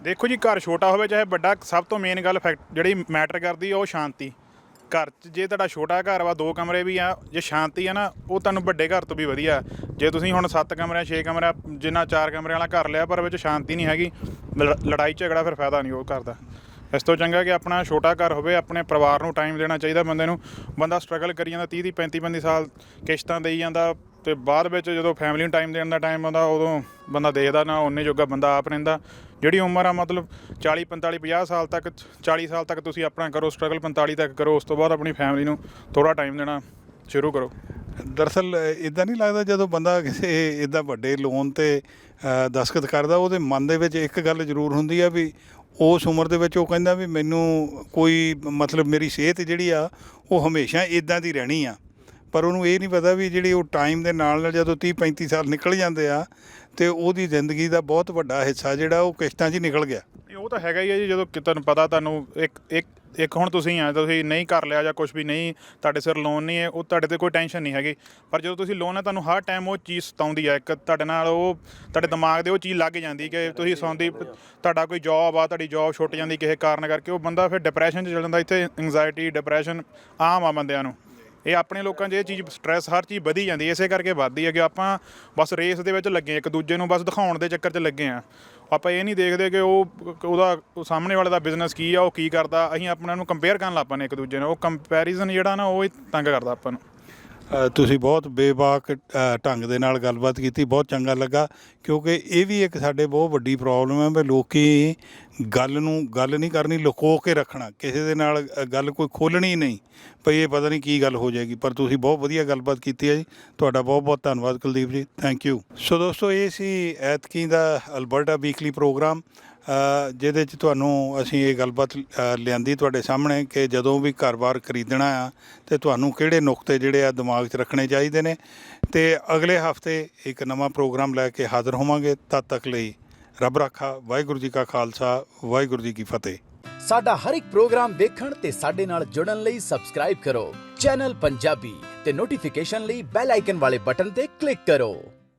ਦੇਖੋ ਜੀ, ਘਰ ਛੋਟਾ ਹੋਵੇ ਚਾਹੇ ਵੱਡਾ, ਸਭ ਤੋਂ ਮੇਨ ਗੱਲ ਜਿਹੜੀ ਮੈਟਰ ਕਰਦੀ ਆ ਉਹ ਸ਼ਾਂਤੀ। ਘਰ 'ਚ ਜੇ ਤੁਹਾਡਾ ਛੋਟਾ ਘਰ ਵਾ 2 ਕਮਰੇ ਵੀ ਆ, ਜੇ ਸ਼ਾਂਤੀ ਆ ਨਾ ਉਹ ਤੁਹਾਨੂੰ ਵੱਡੇ ਘਰ ਤੋਂ ਵੀ ਵਧੀਆ। ਜੇ ਤੁਸੀਂ ਹੁਣ 7 ਕਮਰਿਆਂ 6 ਕਮਰਿਆਂ ਜਿੰਨਾ 4 ਕਮਰਿਆਂ ਵਾਲਾ ਘਰ ਲਿਆ ਪਰ ਵਿੱਚ ਸ਼ਾਂਤੀ ਨਹੀਂ ਹੈਗੀ, ਲੜਾਈ ਝਗੜਾ, ਫਿਰ ਫਾਇਦਾ ਨਹੀਂ ਉਹ ਘਰ ਦਾ। ਇਸ ਤੋਂ ਚੰਗਾ ਕਿ ਆਪਣਾ ਛੋਟਾ ਘਰ ਹੋਵੇ, ਆਪਣੇ ਪਰਿਵਾਰ ਨੂੰ ਟਾਈਮ ਦੇਣਾ ਚਾਹੀਦਾ ਬੰਦੇ ਨੂੰ। ਬੰਦਾ ਸਟਰਗਲ ਕਰੀ ਜਾਂਦਾ 30 35 ਸਾਲ ਕਿਸ਼ਤਾਂ ਦੇਈ ਜਾਂਦਾ, ਅਤੇ ਬਾਅਦ ਵਿੱਚ ਜਦੋਂ ਫੈਮਿਲੀ ਨੂੰ ਟਾਈਮ ਦੇਣ ਦਾ ਟਾਈਮ ਆਉਂਦਾ ਉਦੋਂ ਬੰਦਾ ਦੇਖਦਾ ਨਾ ਓਨੇ ਜੋਗਾ ਬੰਦਾ ਆਪ ਰਹਿੰਦਾ। ਜਿਹੜੀ ਉਮਰ ਆ ਮਤਲਬ 40 45 50 ਸਾਲ ਤੱਕ, 40 ਸਾਲ ਤੱਕ ਤੁਸੀਂ ਆਪਣਾ ਕਰੋ ਸਟਰਗਲ, 45 ਤੱਕ ਕਰੋ, ਉਸ ਤੋਂ ਬਾਅਦ ਆਪਣੀ ਫੈਮਿਲੀ ਨੂੰ ਥੋੜ੍ਹਾ ਟਾਈਮ ਦੇਣਾ ਸ਼ੁਰੂ ਕਰੋ। ਦਰਅਸਲ ਇੱਦਾਂ ਨਹੀਂ ਲੱਗਦਾ ਜਦੋਂ ਬੰਦਾ ਕਿਸੇ ਇੱਦਾਂ ਵੱਡੇ ਲੋਨ 'ਤੇ ਦਸਤਖਤ ਕਰਦਾ, ਉਹਦੇ ਮਨ ਦੇ ਵਿੱਚ ਇੱਕ ਗੱਲ ਜ਼ਰੂਰ ਹੁੰਦੀ ਆ ਵੀ ਉਸ ਉਮਰ ਦੇ ਵਿੱਚ ਉਹ ਕਹਿੰਦਾ ਵੀ ਮੈਨੂੰ ਕੋਈ ਮਤਲਬ ਮੇਰੀ ਸਿਹਤ ਜਿਹੜੀ ਆ ਉਹ ਹਮੇਸ਼ਾ ਇੱਦਾਂ ਦੀ ਰਹਿਣੀ ਆ। ਪਰ ਉਹਨੂੰ ਇਹ ਨਹੀਂ ਪਤਾ ਵੀ ਜਿਹੜੀ ਉਹ ਟਾਈਮ ਦੇ ਨਾਲ ਜਦੋਂ 30 35 ਸਾਲ ਨਿਕਲ ਜਾਂਦੇ ਆ ਅਤੇ ਉਹਦੀ ਜ਼ਿੰਦਗੀ ਦਾ ਬਹੁਤ ਵੱਡਾ ਹਿੱਸਾ ਜਿਹੜਾ ਉਹ ਕਿਸ਼ਤਾਂ 'ਚ ਹੀ ਨਿਕਲ ਗਿਆ। ਉਹ ਤਾਂ ਹੈਗਾ ਹੀ ਆ ਜੀ। ਜਦੋਂ ਤੁਹਾਨੂੰ ਪਤਾ ਤੁਹਾਨੂੰ ਇੱਕ ਹੁਣ ਤੁਸੀਂ ਤੁਸੀਂ ਨਹੀਂ ਕਰ ਲਿਆ ਜਾਂ ਕੁਛ ਵੀ ਨਹੀਂ, ਤੁਹਾਡੇ ਸਿਰ ਲੋਨ ਨਹੀਂ ਹੈ, ਉਹ ਤੁਹਾਡੇ 'ਤੇ ਕੋਈ ਟੈਨਸ਼ਨ ਨਹੀਂ ਹੈਗੀ। ਪਰ ਜਦੋਂ ਤੁਸੀਂ ਲੋਨ ਹੈ ਤੁਹਾਨੂੰ ਹਰ ਟਾਈਮ ਉਹ ਚੀਜ਼ ਸਤਾਉਂਦੀ ਆ, ਇੱਕ ਤੁਹਾਡੇ ਨਾਲ ਉਹ ਤੁਹਾਡੇ ਦਿਮਾਗ ਦੇ ਉਹ ਚੀਜ਼ ਲੱਗ ਜਾਂਦੀ ਕਿ ਤੁਸੀਂ ਸੌਂਦੀ, ਤੁਹਾਡਾ ਕੋਈ ਜੋਬ ਆ, ਤੁਹਾਡੀ ਜੋਬ ਛੁੱਟ ਜਾਂਦੀ ਕਿਸੇ ਕਾਰਨ ਕਰਕੇ, ਉਹ ਬੰਦਾ ਫਿਰ ਡਿਪਰੈਸ਼ਨ 'ਚ ਚਲ ਜਾਂਦਾ। ਇੱਥੇ ਇੰਗਜ਼ਾਇਟੀ ਡਿਪਰੈਸ਼ਨ ਆਮ ਆ ਬੰਦਿਆਂ ਨੂੰ। ਇਹ ਆਪਣੇ ਲੋਕਾਂ 'ਚ ਇਹ ਚੀਜ਼ ਸਟਰੈਸ ਹਰ ਚੀਜ਼ ਵਧੀ ਜਾਂਦੀ, ਇਸੇ ਕਰਕੇ ਵੱਧਦੀ ਹੈ ਕਿ ਆਪਾਂ ਬਸ ਰੇਸ ਦੇ ਵਿੱਚ ਲੱਗੇ, ਇੱਕ ਦੂਜੇ ਨੂੰ ਬਸ ਦਿਖਾਉਣ ਦੇ ਚੱਕਰ 'ਚ ਲੱਗੇ ਹਾਂ। ਆਪਾਂ ਇਹ ਨਹੀਂ ਦੇਖਦੇ ਕਿ ਉਹ ਸਾਹਮਣੇ ਵਾਲੇ ਦਾ ਬਿਜ਼ਨਸ ਕੀ ਆ, ਉਹ ਕੀ ਕਰਦਾ। ਅਸੀਂ ਆਪਣੇ ਨੂੰ ਕੰਪੇਅਰ ਕਰਨ ਲੱਗ ਪੈਂਦੇ ਇੱਕ ਦੂਜੇ ਨਾਲ। ਉਹ ਕੰਪੈਰੀਜ਼ਨ ਜਿਹੜਾ ਨਾ ਉਹ ਹੀ ਤੰਗ ਕਰਦਾ ਆਪਾਂ ਨੂੰ। ਤੁਸੀਂ ਬਹੁਤ ਬੇਬਾਕ ਢੰਗ ਦੇ ਨਾਲ ਗੱਲਬਾਤ ਕੀਤੀ, ਬਹੁਤ ਚੰਗਾ ਲੱਗਾ, ਕਿਉਂਕਿ ਇਹ ਵੀ ਇੱਕ ਸਾਡੇ ਬਹੁਤ ਵੱਡੀ ਪ੍ਰੋਬਲਮ ਹੈ ਵੀ ਲੋਕੀ ਗੱਲ ਨਹੀਂ ਕਰਨੀ, ਲੁਕੋ ਕੇ ਰੱਖਣਾ, ਕਿਸੇ ਦੇ ਨਾਲ ਗੱਲ ਕੋਈ ਖੋਲ੍ਹਣੀ ਨਹੀਂ ਭਈ ਇਹ ਪਤਾ ਨਹੀਂ ਕੀ ਗੱਲ ਹੋ ਜਾਏਗੀ। ਪਰ ਤੁਸੀਂ ਬਹੁਤ ਵਧੀਆ ਗੱਲਬਾਤ ਕੀਤੀ ਹੈ ਜੀ, ਤੁਹਾਡਾ ਬਹੁਤ ਬਹੁਤ ਧੰਨਵਾਦ ਕੁਲਦੀਪ ਜੀ, ਥੈਂਕ ਯੂ। ਸੋ ਦੋਸਤੋ, ਇਹ ਸੀ ਐਤਕੀ ਦਾ ਅਲਬਰਟਾ ਵੀਕਲੀ ਪ੍ਰੋਗਰਾਮ, ਜਿਹਦੇ 'ਚ ਤੁਹਾਨੂੰ ਅਸੀਂ ਇਹ ਗੱਲਬਾਤ ਲਿਆਂਦੀ ਤੁਹਾਡੇ ਸਾਹਮਣੇ ਕਿ ਜਦੋਂ ਵੀ ਘਰ-ਬਾਰ ਖਰੀਦਣਾ ਆ ਅਤੇ ਤੁਹਾਨੂੰ ਕਿਹੜੇ ਨੁਕਤੇ ਜਿਹੜੇ ਆ ਦਿਮਾਗ 'ਚ ਰੱਖਣੇ ਚਾਹੀਦੇ ਨੇ। ਅਤੇ ਅਗਲੇ ਹਫ਼ਤੇ ਇੱਕ ਨਵਾਂ ਪ੍ਰੋਗਰਾਮ ਲੈ ਕੇ ਹਾਜ਼ਰ ਹੋਵਾਂਗੇ। ਤਦ ਤੱਕ ਲਈ ਰੱਬ ਰਾਖਾ। ਵਾਹਿਗੁਰੂ ਜੀ ਕਾ ਖਾਲਸਾ, ਵਾਹਿਗੁਰੂ ਜੀ ਕੀ ਫਤਿਹ। ਸਾਡਾ ਹਰ ਇੱਕ ਪ੍ਰੋਗਰਾਮ ਦੇਖਣ ਤੇ ਸਾਡੇ ਨਾਲ ਜੁੜਨ ਲਈ ਸਬਸਕ੍ਰਾਈਬ ਕਰੋ ਚੈਨਲ ਪੰਜਾਬੀ ਤੇ ਨੋਟੀਫਿਕੇਸ਼ਨ ਲਈ ਬੈਲ ਆਈਕਨ ਵਾਲੇ ਬਟਨ ਤੇ ਕਲਿੱਕ ਕਰੋ।